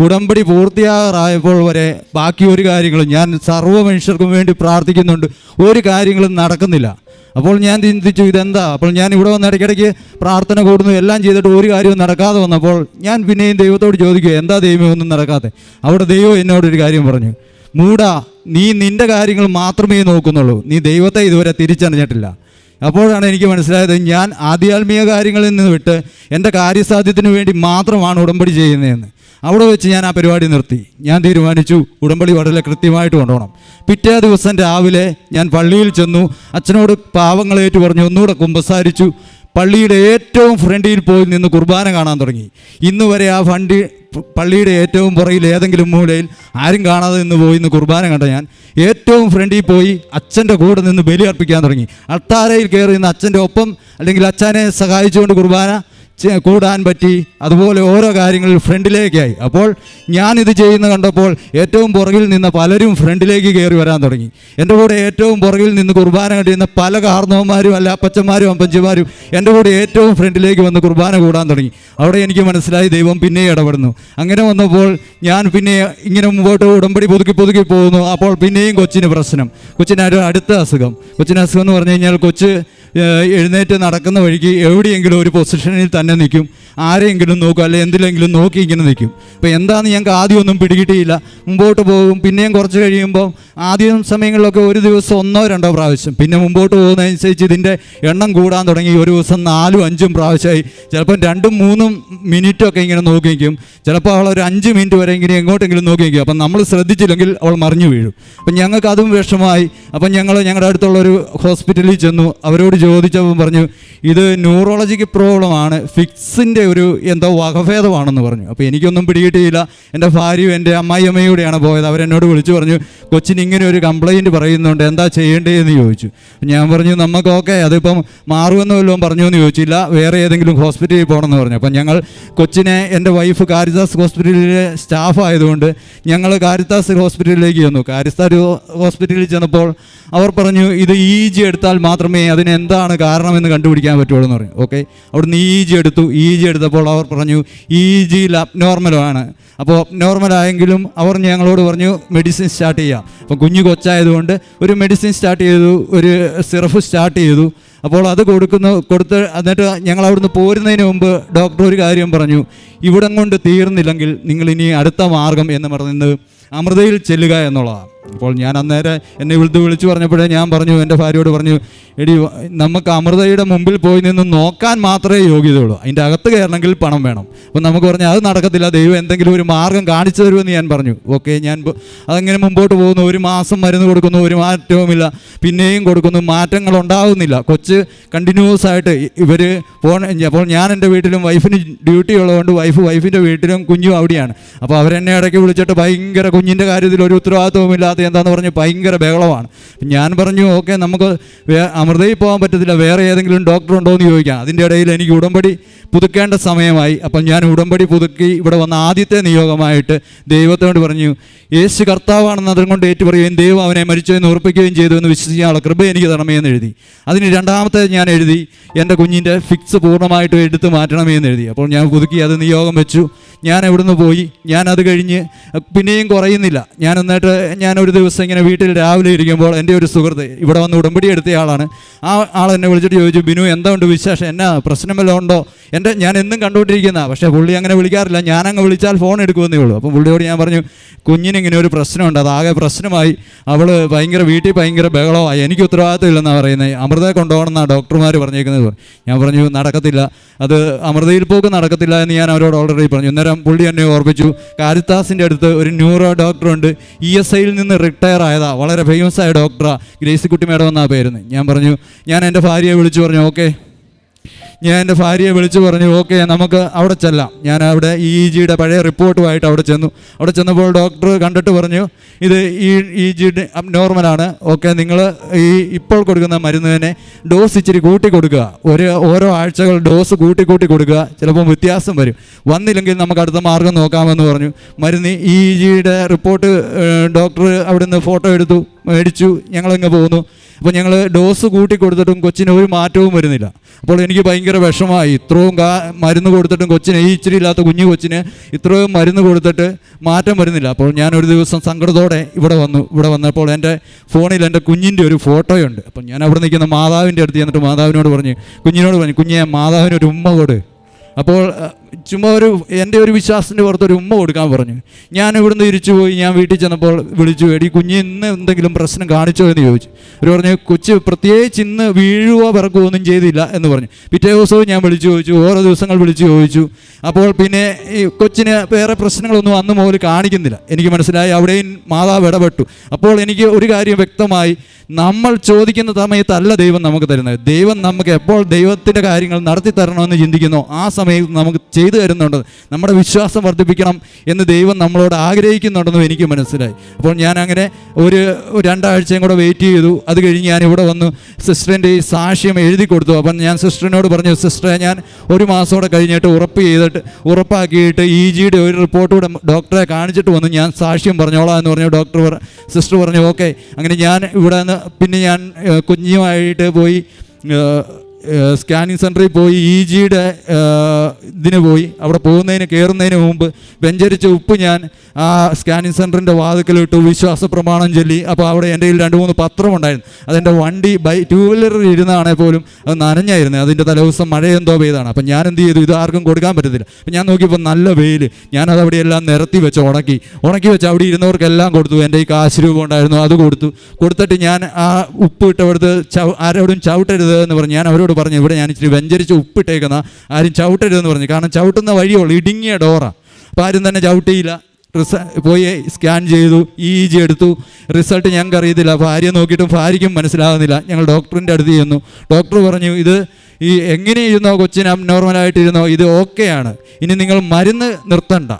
ഉടമ്പടി പൂർത്തിയാകാറായപ്പോൾ വരെ ബാക്കി ഒരു കാര്യങ്ങളും, ഞാൻ സർവ്വ മനുഷ്യർക്കും വേണ്ടി പ്രാർത്ഥിക്കുന്നുണ്ട്, ഒരു കാര്യങ്ങളും നടക്കുന്നില്ല. അപ്പോൾ ഞാൻ ചിന്തിച്ചു ഇതെന്താ. അപ്പോൾ ഞാൻ ഇവിടെ വന്ന് ഇടയ്ക്കിടയ്ക്ക് പ്രാർത്ഥന കൂടുന്നു, എല്ലാം ചെയ്തിട്ട് ഒരു കാര്യവും നടക്കാതെ വന്നപ്പോൾ ഞാൻ പിന്നെയും ദൈവത്തോട് ചോദിക്കുക, എന്താ ദൈവമേ ഒന്നും നടക്കാതെ? അവിടെ ദൈവം എന്നോടൊരു കാര്യം പറഞ്ഞു, മൂടാ, നീ നിൻ്റെ കാര്യങ്ങൾ മാത്രമേ നോക്കുന്നുള്ളൂ, നീ ദൈവത്തെ ഇതുവരെ തിരിച്ചറിഞ്ഞിട്ടില്ല. അപ്പോഴാണ് എനിക്ക് മനസ്സിലായത്, ഞാൻ ആധ്യാത്മിക കാര്യങ്ങളിൽ നിന്ന് വിട്ട് എൻ്റെ കാര്യസാധ്യത്തിന് വേണ്ടി മാത്രമാണ് ഉടമ്പടി ചെയ്യുന്നതെന്ന്. അവിടെ വെച്ച് ഞാൻ ആ പരിപാടി നിർത്തി. ഞാൻ തീരുമാനിച്ചു ഉടമ്പടി വളരെ കൃത്യമായിട്ട് കൊണ്ടുപോകണം. പിറ്റേ ദിവസം രാവിലെ ഞാൻ പള്ളിയിൽ ചെന്നു, അച്ഛനോട് പാവങ്ങളേറ്റു പറഞ്ഞു, ഒന്നുകൂടെ കുമ്പസാരിച്ചു. പള്ളിയുടെ ഏറ്റവും ഫ്രണ്ടിൽ പോയി നിന്ന് കുർബാന കാണാൻ തുടങ്ങി. ഇന്ന് വരെ ആ പള്ളിയുടെ ഏറ്റവും പുറയിൽ ഏതെങ്കിലും മൂലയിൽ ആരും കാണാതെ നിന്ന് പോയി ഇന്ന് കുർബാന കണ്ട ഞാൻ ഏറ്റവും ഫ്രണ്ടിൽ പോയി അച്ഛൻ്റെ കൂടെ നിന്ന് ബലി അർപ്പിക്കാൻ തുടങ്ങി. അൾത്താരയിൽ കയറി നിന്ന് അച്ഛൻ്റെ ഒപ്പം അല്ലെങ്കിൽ അച്ഛനെ സഹായിച്ചുകൊണ്ട് കുർബാന കൂടാൻ പറ്റി. അതുപോലെ ഓരോ കാര്യങ്ങളിൽ ഫ്രണ്ടിലേക്കായി. അപ്പോൾ ഞാനിത് ചെയ്യുന്ന കണ്ടപ്പോൾ ഏറ്റവും പുറകിൽ നിന്ന് പലരും ഫ്രണ്ടിലേക്ക് കയറി വരാൻ തുടങ്ങി. എൻ്റെ കൂടെ ഏറ്റവും പുറകിൽ നിന്ന് കുർബാന കണ്ടിരുന്ന പല കാർന്നവന്മാരും അല്ല അപ്പച്ചന്മാരും അപ്പച്ചന്മാരും എൻ്റെ കൂടെ ഏറ്റവും ഫ്രണ്ടിലേക്ക് വന്ന് കുർബാന കൂടാൻ തുടങ്ങി. അവിടെ എനിക്ക് മനസ്സിലായി ദൈവം പിന്നെ ഇടപെടുന്നു. അങ്ങനെ വന്നപ്പോൾ ഞാൻ പിന്നെ ഇങ്ങനെ മുമ്പോട്ട് ഉടമ്പടി പുതുക്കി പോകുന്നു. അപ്പോൾ പിന്നെയും കൊച്ചിന് പ്രശ്നം, കൊച്ചിനൊരു അടുത്ത അസുഖം. കൊച്ചിന് അസുഖം എന്ന് പറഞ്ഞു കഴിഞ്ഞാൽ കൊച്ച് എഴുന്നേറ്റ് നടക്കുന്ന വഴിക്ക് എവിടെയെങ്കിലും ഒരു പൊസിഷനിൽ തന്നെ നിൽക്കും, ആരെയെങ്കിലും നോക്കും, അല്ലെങ്കിൽ എന്തിലെങ്കിലും നോക്കി ഇങ്ങനെ നിൽക്കും. അപ്പോൾ എന്താണെന്ന് ഞങ്ങൾക്ക് ആദ്യമൊന്നും പിടികിട്ടിയില്ല. മുമ്പോട്ട് പോകും. പിന്നെയും കുറച്ച് കഴിയുമ്പോൾ ആദ്യം സമയങ്ങളിലൊക്കെ ഒരു ദിവസം 1-2 പ്രാവശ്യം, പിന്നെ മുമ്പോട്ട് പോകുന്നതനുസരിച്ച് ഇതിൻ്റെ എണ്ണം കൂടാൻ തുടങ്ങി. ഒരു ദിവസം 4-5 പ്രാവശ്യമായി. ചിലപ്പം 2-3 മിനിറ്റൊക്കെ ഇങ്ങനെ നോക്കി നിൽക്കും. ചിലപ്പോൾ അവൾ ഒരു 5 മിനിറ്റ് വരെ ഇങ്ങനെ എങ്ങോട്ടെങ്കിലും നോക്കി നിൽക്കും. അപ്പം നമ്മൾ ശ്രദ്ധിച്ചില്ലെങ്കിൽ അവൾ മറിഞ്ഞു വീഴും. അപ്പം ഞങ്ങൾക്ക് അതും വിഷമമായി. അപ്പം ഞങ്ങൾ ഞങ്ങളുടെ അടുത്തുള്ളൊരു ഹോസ്പിറ്റലിൽ ചെന്നു. അവരോട് ചോദിച്ചപ്പോൾ പറഞ്ഞു ഇത് ന്യൂറോളജിക്ക് പ്രോബ്ലമാണ്, ഫിക്സിൻ്റെ ഒരു എന്തോ വകഭേദമാണെന്ന് പറഞ്ഞു. അപ്പോൾ എനിക്കൊന്നും പിടികിട്ടിയില്ല. എൻ്റെ ഭാര്യയും എൻ്റെ അമ്മായിയമ്മയൂടെയാണ് പോയത്. അവരെന്നോട് വിളിച്ചു പറഞ്ഞു കൊച്ചിന് ഇങ്ങനെ ഒരു കംപ്ലയിൻറ്റ് പറയുന്നുണ്ട്, എന്താ ചെയ്യേണ്ടതെന്ന് ചോദിച്ചു. ഞാൻ പറഞ്ഞു നമുക്കൊക്കെ അതിപ്പം മാറുമെന്ന് വല്ലതും പറഞ്ഞു എന്ന് ചോദിച്ചില്ല, വേറെ ഏതെങ്കിലും ഹോസ്പിറ്റലിൽ പോകണമെന്ന് പറഞ്ഞു. അപ്പം ഞങ്ങൾ കൊച്ചിനെ, എൻ്റെ വൈഫ് കാരിത്താസ് ഹോസ്പിറ്റലിലെ സ്റ്റാഫ് ആയതുകൊണ്ട് ഞങ്ങൾ കാരിത്താസ് ഹോസ്പിറ്റലിലേക്ക് ചെന്നു. കാരിത്താസ് ഹോസ്പിറ്റലിൽ ചെന്നപ്പോൾ അവർ പറഞ്ഞു ഇത് EEG എടുത്താൽ മാത്രമേ അതിന് എന്താണ് കാരണമെന്ന് കണ്ടുപിടിക്കാൻ പറ്റുള്ളൂ എന്ന് പറഞ്ഞു. ഓക്കെ, അവിടുന്ന് EEG എടുത്തു. EEG എടുത്തപ്പോൾ അവർ പറഞ്ഞു EEGയിൽ അബ്നോർമലാണ്. അപ്പോൾ അബ്നോർമലായെങ്കിലും അവർ ഞങ്ങളോട് പറഞ്ഞു മെഡിസിൻ സ്റ്റാർട്ട് ചെയ്യാം. അപ്പോൾ കൊച്ചായതുകൊണ്ട് ഒരു മെഡിസിൻ സ്റ്റാർട്ട് ചെയ്തു, ഒരു സിറപ്പ് സ്റ്റാർട്ട് ചെയ്തു. അപ്പോൾ അത് കൊടുത്ത് എന്നിട്ട് ഞങ്ങൾ അവിടുന്ന് പോരുന്നതിന് മുമ്പ് ഡോക്ടർ ഒരു കാര്യം പറഞ്ഞു, ഇവിടം കൊണ്ട് തീർന്നില്ലെങ്കിൽ നിങ്ങൾ ഇനി അടുത്ത മാർഗം എന്ന് പറയുന്നത് അമൃതയിൽ ചെല്ലുക എന്നുള്ളതാണ്. അപ്പോൾ ഞാൻ അന്നേരം എന്നെ വിളിച്ചു പറഞ്ഞപ്പോഴേ ഞാൻ പറഞ്ഞു, എൻ്റെ ഭാര്യയോട് പറഞ്ഞു, എടി നമുക്ക് അമൃതയുടെ മുമ്പിൽ പോയി നിന്ന് നോക്കാൻ മാത്രമേ യോഗ്യതയുള്ളൂ, അതിൻ്റെ അകത്ത് കയറണമെങ്കിൽ പണം വേണം. അപ്പോൾ നമുക്ക് പറഞ്ഞു അത് നടക്കത്തില്ല, ദൈവം എന്തെങ്കിലും ഒരു മാർഗം കാണിച്ചു തരുമെന്ന് ഞാൻ പറഞ്ഞു. ഓക്കെ, ഞാൻ അതങ്ങനെ മുമ്പോട്ട് പോകുന്നു. 1 മാസം മരുന്ന് കൊടുക്കുന്നു, ഒരു മാറ്റവുമില്ല. പിന്നെയും കൊടുക്കുന്നു, മാറ്റങ്ങൾ ഉണ്ടാകുന്നില്ല. കൊച്ച് കണ്ടിന്യൂസ് ആയിട്ട് ഇവർ അപ്പോൾ ഞാൻ എൻ്റെ വീട്ടിലും വൈഫിന് ഡ്യൂട്ടി ഉള്ളതുകൊണ്ട് വൈഫിൻ്റെ വീട്ടിലും കുഞ്ഞും അവിടെയാണ്. അപ്പോൾ അവരെന്നെ ഇടയ്ക്ക് വിളിച്ചിട്ട് ഭയങ്കര കുഞ്ഞിൻ്റെ കാര്യത്തിൽ ഒരു ഉത്തരവാദിത്വമില്ലാത്ത എന്താണെന്ന് പറഞ്ഞ് ഭയങ്കര ബഹളമാണ്. ഞാൻ പറഞ്ഞു ഓക്കെ നമുക്ക് അമൃതയിൽ പോകാൻ പറ്റത്തില്ല, വേറെ ഏതെങ്കിലും ഡോക്ടർ ഉണ്ടോ എന്ന് ചോദിക്കാം. അതിൻ്റെ ഇടയിൽ എനിക്ക് ഉടമ്പടി പുതുക്കേണ്ട സമയമായി. അപ്പം ഞാൻ ഉടമ്പടി പുതുക്കി ഇവിടെ വന്ന ആദ്യത്തെ നിയോഗമായിട്ട് ദൈവത്തോട് പറഞ്ഞു, യേശു കർത്താവാണെന്ന് അതുകൊണ്ട് ഏറ്റുപറയുകയും ദൈവം അവനെ മരിച്ചതെന്ന് ഉറപ്പിക്കുകയും ചെയ്തു എന്ന് വിശ്വസിക്കാനുള്ള കൃപ എനിക്ക് തരണമേ എന്ന് എഴുതി. അതിന് 2ാമത്തെ ഞാൻ എഴുതി എൻ്റെ കുഞ്ഞിൻ്റെ ഫിക്സ് പൂർണ്ണമായിട്ട് എടുത്ത് മാറ്റണമേ എന്ന് എഴുതി. അപ്പോൾ ഞാൻ പുതുക്കി അത് നിയോഗം വെച്ചു. ഞാൻ എവിടുന്ന് പോയി. ഞാൻ അത് കഴിഞ്ഞ് പിന്നെയും കുറയുന്നില്ല. ഞാൻ ഒരു ദിവസം ഇങ്ങനെ വീട്ടിൽ രാവിലെ ഇരിക്കുമ്പോൾ എൻ്റെ ഒരു സുഹൃത്ത് ഇവിടെ വന്ന് ഉടമ്പടി എടുത്തയാളാണ്. ആ ആൾ എന്നെ വിളിച്ചിട്ട് ചോദിച്ചു, ബിനു എന്താ ഉണ്ട് വിശേഷം, എന്നാ പ്രശ്നം വല്ലതും ഉണ്ടോ? ഞാൻ എന്നും കണ്ടുകൊണ്ടിരിക്കുന്നതാണ്, പക്ഷേ പുള്ളി അങ്ങനെ വിളിക്കാറില്ല. ഞാനങ്ങ് വിളിച്ചാൽ ഫോൺ എടുക്കുമെന്നേ ഉള്ളൂ. അപ്പം പുള്ളിയോട് ഞാൻ പറഞ്ഞു കുഞ്ഞിനിങ്ങനെ ഒരു പ്രശ്നമുണ്ട്, അതാകെ പ്രശ്നമായി, അവൾ വീട്ടിൽ ഭയങ്കര ബഹളമായി, എനിക്ക് ഉത്തരവാദിത്വം ഇല്ലെന്നാണ് പറയുന്നത്, അമൃതയെ കൊണ്ടുപോകണമെന്നാണ് ഡോക്ടർമാർ പറഞ്ഞേക്കുന്നത്. ഞാൻ പറഞ്ഞു നടക്കത്തില്ല, അത് അമൃതയിൽ പോക്ക് നടക്കത്തില്ല എന്ന് ഞാൻ അവരോട് ഓൾറെഡി പറഞ്ഞു. അന്നേരം പുള്ളി എന്നെ ഓർപ്പിച്ചു, കാരിത്താസിൻ്റെ അടുത്ത് ഒരു ന്യൂറോ ഡോക്ടറുണ്ട്, ESIയിൽ നിന്ന് റിട്ടയർ ആയതാ, വളരെ ഫേമസ് ആയ ഡോക്ടറാണ്, ഗ്രേസിക്കുട്ടി മേഡം എന്നാണ് പേരുന്നത്. ഞാൻ പറഞ്ഞു, ഞാൻ എൻ്റെ ഭാര്യയെ വിളിച്ചു പറഞ്ഞു ഓക്കെ ഞാൻ എൻ്റെ ഭാര്യയെ വിളിച്ച് പറഞ്ഞു, ഓക്കെ നമുക്ക് അവിടെ ചെല്ലാം. ഞാൻ അവിടെ EEGയുടെ പഴയ റിപ്പോർട്ടുമായിട്ട് അവിടെ ചെന്നു. അവിടെ ചെന്നപ്പോൾ ഡോക്ടർ കണ്ടിട്ട് പറഞ്ഞു, ഇത് EEG അബ്നോർമലാണ്. ഓക്കെ, നിങ്ങൾ ഇപ്പോൾ കൊടുക്കുന്ന മരുന്നിനെ ഡോസ് ഇച്ചിരി കൂട്ടി കൊടുക്കുക, ഓരോ ആഴ്ചകൾ ഡോസ് കൂട്ടി കൊടുക്കുക, ചിലപ്പോൾ വ്യത്യാസം വരും, വന്നില്ലെങ്കിൽ നമുക്ക് അടുത്ത മാർഗം നോക്കാമെന്ന് പറഞ്ഞു. മരുന്ന് EEGയുടെ റിപ്പോർട്ട് ഡോക്ടർ അവിടുന്ന് ഫോട്ടോ എടുത്തു, മേടിച്ചു, ഞങ്ങളിങ്ങ് പോകുന്നു. അപ്പോൾ ഞങ്ങൾ ഡോസ് കൂട്ടി കൊടുത്തിട്ടും കൊച്ചിന് ഒരു മാറ്റവും വരുന്നില്ല. അപ്പോൾ എനിക്ക് ഭയങ്കര വിഷമമായി. ഇത്രയും മരുന്ന് കൊടുത്തിട്ടും കൊച്ചിന്, ഈ ഇച്ചിരി ഇല്ലാത്ത കുഞ്ഞു കൊച്ചിന് ഇത്രയും മരുന്ന് കൊടുത്തിട്ട് മാറ്റം വരുന്നില്ല. അപ്പോൾ ഞാനൊരു ദിവസം സങ്കടത്തോടെ ഇവിടെ വന്നപ്പോൾ എൻ്റെ ഫോണിൽ എൻ്റെ കുഞ്ഞിൻ്റെ ഒരു ഫോട്ടോയുണ്ട്. അപ്പം ഞാൻ അവിടെ നിൽക്കുന്ന മാതാവിൻ്റെ അടുത്ത് ചെന്നിട്ട് മാതാവിനോട് പറഞ്ഞു, കുഞ്ഞെ മാതാവിനൊരു ഉമ്മ കൊടു. അപ്പോൾ ചുമ്മാ എൻ്റെ ഒരു വിശ്വാസത്തിൻ്റെ പുറത്ത് ഒരു ഉമ്മ കൊടുക്കാൻ പറഞ്ഞു. ഞാൻ ഇവിടുന്ന് തിരിച്ചു പോയി. ഞാൻ വീട്ടിൽ ചെന്നപ്പോൾ വിളിച്ചു, എടി കുഞ്ഞ് ഇന്ന് എന്തെങ്കിലും പ്രശ്നം കാണിച്ചോ എന്ന് ചോദിച്ചു. അവർ പറഞ്ഞു, കൊച്ച് പ്രത്യേകിച്ച് ഇന്ന് വീഴുവോ പിറക്കുകയോ ഒന്നും ചെയ്തില്ല എന്ന് പറഞ്ഞു. പിറ്റേ ദിവസവും ഞാൻ വിളിച്ചു ചോദിച്ചു, ഓരോ ദിവസങ്ങൾ വിളിച്ചു ചോദിച്ചു. അപ്പോൾ പിന്നെ ഈ കൊച്ചിന് വേറെ പ്രശ്നങ്ങളൊന്നും അന്ന് മുതൽ കാണിക്കുന്നില്ല. എനിക്ക് മനസ്സിലായി, അവിടെയും മാതാവ് ഇടപെട്ടു. അപ്പോൾ എനിക്ക് ഒരു കാര്യം വ്യക്തമായി, നമ്മൾ ചോദിക്കുന്ന സമയത്തല്ല ദൈവം നമുക്ക് തരുന്നത്. ദൈവം നമുക്ക് എപ്പോൾ ദൈവത്തിൻ്റെ കാര്യങ്ങൾ നടത്തി തരണമെന്ന് ചിന്തിക്കുന്നോ ആ സമയത്ത് നമുക്ക് ചെയ്തു തരുന്നുണ്ട്. നമ്മുടെ വിശ്വാസം വർദ്ധിപ്പിക്കണം എന്ന് ദൈവം നമ്മളോട് ആഗ്രഹിക്കുന്നുണ്ടെന്നും എനിക്ക് മനസ്സിലായി. അപ്പോൾ ഞാൻ അങ്ങനെ ഒരു 2 ആഴ്ചയും കൂടെ വെയിറ്റ് ചെയ്തു. അത് കഴിഞ്ഞ് ഞാൻ ഇവിടെ വന്നു സിസ്റ്ററിൻ്റെ ഈ സാക്ഷ്യം എഴുതി കൊടുത്തു. അപ്പം ഞാൻ സിസ്റ്ററിനോട് പറഞ്ഞു, സിസ്റ്ററെ ഞാൻ 1 മാസത്തോടെ കഴിഞ്ഞിട്ട് ഉറപ്പാക്കിയിട്ട് EEGയുടെ ഒരു റിപ്പോർട്ട് കൂടെ ഡോക്ടറെ കാണിച്ചിട്ട് വന്ന് ഞാൻ സാക്ഷ്യം പറഞ്ഞോളാം എന്ന് പറഞ്ഞു. സിസ്റ്റർ പറഞ്ഞു ഓക്കെ. അങ്ങനെ ഞാൻ ഇവിടെ നിന്ന് പിന്നെ ഞാൻ കുഞ്ഞുമായിട്ട് പോയി സ്കാനിങ് സെൻറ്ററിൽ പോയി EEGയുടെ ഇതിന് പോയി. അവിടെ കയറുന്നതിന് മുമ്പ് വെഞ്ചരിച്ച ഉപ്പ് ഞാൻ ആ സ്കാനിങ് സെൻറ്ററിൻ്റെ വാതിക്കലിട്ടു, വിശ്വാസ പ്രമാണം ചൊല്ലി. അപ്പോൾ അവിടെ എൻ്റെ കയ്യിൽ 2-3 പത്രം ഉണ്ടായിരുന്നു. അതെൻ്റെ വണ്ടി 2 വീലറിൽ ഇരുന്നാണെങ്കിൽ പോലും അത് നനഞ്ഞായിരുന്നു. അതിൻ്റെ തലേദിവസം മഴയെന്തോ പെയ്താണ്. അപ്പം ഞാൻ എന്ത് ചെയ്തു, ഇത് ആർക്കും കൊടുക്കാൻ പറ്റത്തില്ല. അപ്പം ഞാൻ നോക്കിയപ്പോൾ നല്ല വെയിൽ. ഞാനത് അവിടെ എല്ലാം നിരത്തി വെച്ച് ഉണക്കി വെച്ച് അവിടെ ഇരുന്നവർക്കെല്ലാം കൊടുത്തു. എൻ്റെ ഈ കാശ് രൂപ ഉണ്ടായിരുന്നു, അത് കൊടുത്തിട്ട് ഞാൻ ആ ഉപ്പ് ഇട്ടവിടുത്ത് ആരോടും ചവിട്ടരുത് എന്ന് പറഞ്ഞു. ഞാൻ അവരോട് പറഞ്ഞു, ഇവിടെ ഞാൻ ഇച്ചിരി വെഞ്ചരിച്ച് ഉപ്പിട്ടേക്കുന്ന ആരും ചവിട്ടരുതെന്ന് പറഞ്ഞു. കാരണം ചവിട്ടുന്ന വഴിയുള്ളൂ, ഇടുങ്ങിയ ഡോറാണ്. അപ്പോൾ ആരും തന്നെ ചവിട്ടിയില്ല. പോയി സ്കാൻ ചെയ്തു, EEG എടുത്തു. റിസൾട്ട് ഞങ്ങൾക്ക് അറിയത്തില്ല. ഭാര്യ നോക്കിയിട്ടും ഭാര്യയ്ക്കും മനസ്സിലാകുന്നില്ല. ഞങ്ങൾ ഡോക്ടറിൻ്റെ അടുത്ത് ചെന്നു. ഡോക്ടർ പറഞ്ഞു, ഇത് എങ്ങനെയിരുന്നോ കൊച്ചിന് അബ്നോർമലായിട്ടിരുന്നോ, ഇത് ഓക്കെയാണ്. ഇനി നിങ്ങൾ മരുന്ന് നിർത്തണ്ട,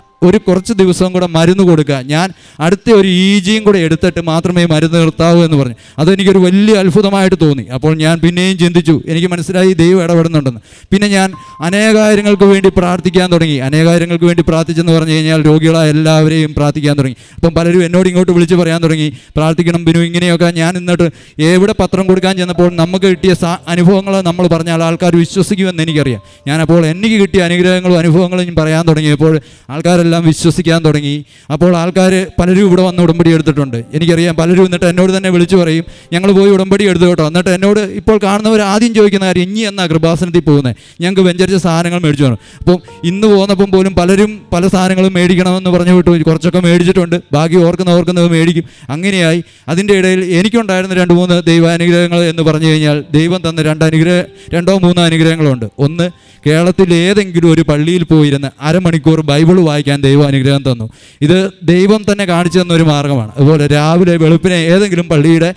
കുറച്ച് ദിവസം കൂടെ മരുന്ന് കൊടുക്കുക. ഞാൻ അടുത്ത ഒരു EEGയും കൂടെ എടുത്തിട്ട് മാത്രമേ മരുന്ന് നിർത്താവൂ എന്ന് പറഞ്ഞു. അതെനിക്കൊരു വലിയ അത്ഭുതമായിട്ട് തോന്നി. അപ്പോൾ ഞാൻ പിന്നെയും ചിന്തിച്ചു, എനിക്ക് മനസ്സിലായി ദൈവം ഇടപെടുന്നുണ്ടെന്ന്. പിന്നെ ഞാൻ അനേകാര്യങ്ങൾക്ക് വേണ്ടി പ്രാർത്ഥിക്കാൻ തുടങ്ങി. അനേകാര്യങ്ങൾക്ക് വേണ്ടി പ്രാർത്ഥിച്ചെന്ന് പറഞ്ഞു കഴിഞ്ഞാൽ രോഗികളായ എല്ലാവരെയും പ്രാർത്ഥിക്കാൻ തുടങ്ങി. അപ്പം പലരും എന്നോട് ഇങ്ങോട്ട് വിളിച്ച് പറയാൻ തുടങ്ങി, പ്രാർത്ഥിക്കണം ബിനു ഇങ്ങനെയൊക്കെ. ഞാൻ എന്നിട്ട് എവിടെ പത്രം കൊടുക്കാൻ ചെന്നപ്പോൾ നമുക്ക് കിട്ടിയ അനുഭവങ്ങൾ നമ്മൾ പറഞ്ഞാൽ ആൾക്കാർ വിശ്വസിക്കുമെന്ന് എനിക്കറിയാം. ഞാനപ്പോൾ എനിക്ക് കിട്ടിയ അനുഗ്രഹങ്ങളും അനുഭവങ്ങളും പറയാൻ തുടങ്ങിയപ്പോൾ ആൾക്കാരെല്ലാം വിശ്വസിക്കാൻ തുടങ്ങി. അപ്പോൾ ആൾക്കാർ പലരും ഇവിടെ വന്ന് ഉടമ്പടി എടുത്തിട്ടുണ്ട്. എനിക്കറിയാം പലരും എന്നിട്ട് എന്നോട് തന്നെ വിളിച്ചു പറയും, ഞങ്ങൾ പോയി ഉടമ്പടി എടുത്തു കേട്ടോ. എന്നിട്ട് എന്നോട് ഇപ്പോൾ കാണുന്നവർ ആദ്യം ചോദിക്കുന്ന കാര്യം, ഇനി എന്നാ കൃപാസനത്തിൽ പോകുന്നത്, ഞങ്ങൾക്ക് വെഞ്ചരിച്ച സാധനങ്ങൾ മേടിച്ചു വേണം. അപ്പം ഇന്ന് പോകുന്നപ്പം പോലും പലരും പല സാധനങ്ങളും മേടിക്കണമെന്ന് പറഞ്ഞു വിട്ടു. കുറച്ചൊക്കെ മേടിച്ചിട്ടുണ്ട്, ബാക്കി ഓർക്കുന്നവർ മേടിക്കും. അങ്ങനെയായി. അതിൻ്റെ ഇടയിൽ എനിക്കുണ്ടായിരുന്ന 2-3 ദൈവാനുഗ്രഹങ്ങൾ എന്ന് പറഞ്ഞു കഴിഞ്ഞാൽ, ദൈവം തന്ന 2-3 അനുഗ്രഹങ്ങളുണ്ട്. ഒന്ന്, കേരളത്തിൽ ഏതെങ്കിലും ഒരു പള്ളിയിൽ പോയിരുന്ന് 1/2 മണിക്കൂർ ബൈബിൾ വായിക്കാൻ ദൈവം അനുഗ്രഹം തന്നു. ഇത് ദൈവം തന്നെ കാണിച്ചു തന്നൊരു മാർഗ്ഗമാണ്. അതുപോലെ രാവിലെ വെളുപ്പിനെ ഏതെങ്കിലും പള്ളിയുടെ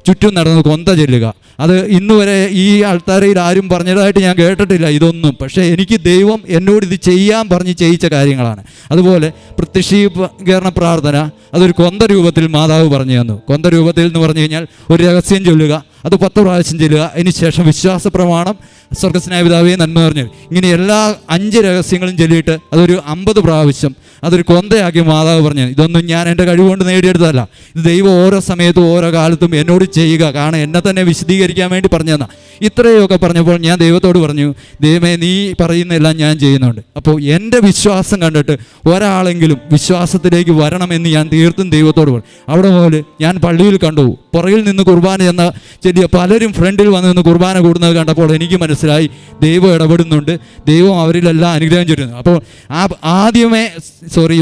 ചുറ്റും നടന്ന് കൊന്ത ചെല്ലുക. അത് ഇന്ന് വരെ ഈ ആൾത്താരയിൽ ആരും പറഞ്ഞതായിട്ട് ഞാൻ കേട്ടിട്ടില്ല ഇതൊന്നും. പക്ഷേ എനിക്ക് ദൈവം എന്നോട് ഇത് ചെയ്യാൻ പറഞ്ഞ് ചെയ്യിച്ച കാര്യങ്ങളാണ്. അതുപോലെ പ്രത്യക്ഷീകരണ പ്രാർത്ഥന, അതൊരു കൊന്ത രൂപത്തിൽ മാതാവ് പറഞ്ഞു തന്നു. കൊന്ത രൂപത്തിൽ എന്ന് പറഞ്ഞു കഴിഞ്ഞാൽ ഒരു രഹസ്യം ചൊല്ലുക, അത് 10 പ്രാവശ്യം ചൊല്ലുക. അതിനുശേഷം വിശ്വാസ പ്രമാണം, സ്വർഗ്ഗസ്നായ പിതാവേ നന്മ പറഞ്ഞു, ഇങ്ങനെ എല്ലാ 5 രഹസ്യങ്ങളും ചൊല്ലിയിട്ട് അതൊരു 50 പ്രാവശ്യം അതൊരു കൊന്തയാക്കി മാതാവ് പറഞ്ഞു. ഇതൊന്നും ഞാൻ എൻ്റെ കഴിവുകൊണ്ട് നേടിയെടുത്തതല്ല, ഇത് ദൈവം ഓരോ സമയത്തും ഓരോ കാലത്തും എന്നോട് ചെയ്യുക. കാരണം എന്നെ തന്നെ വിശദീകരിക്കാൻ വേണ്ടി പറഞ്ഞു തന്ന. ഇത്രയൊക്കെ പറഞ്ഞപ്പോൾ ഞാൻ ദൈവത്തോട് പറഞ്ഞു, ദൈവമേ നീ പറയുന്നതെല്ലാം ഞാൻ ചെയ്യുന്നുണ്ട്. അപ്പോൾ എൻ്റെ വിശ്വാസം കണ്ടിട്ട് ഒരാളെങ്കിലും വിശ്വാസത്തിലേക്ക് വരണമെന്ന് ഞാൻ തീർത്തും ദൈവത്തോട് പറഞ്ഞു. അവിടെ മുതൽ ഞാൻ പള്ളിയിൽ കണ്ടു, പുറകിൽ നിന്ന് കുർബാന ചെന്ന ചെല്ലിയ പലരും ഫ്രണ്ടിൽ വന്ന് നിന്ന് കുർബാന കൂടുന്നത് കണ്ടപ്പോൾ എനിക്ക് മനസ്സിലായി ദൈവം ഇടപെടുന്നുണ്ട്, ദൈവം അവരിലെല്ലാം അനുഗ്രഹം ചൊല്ലുന്നു. അപ്പോൾ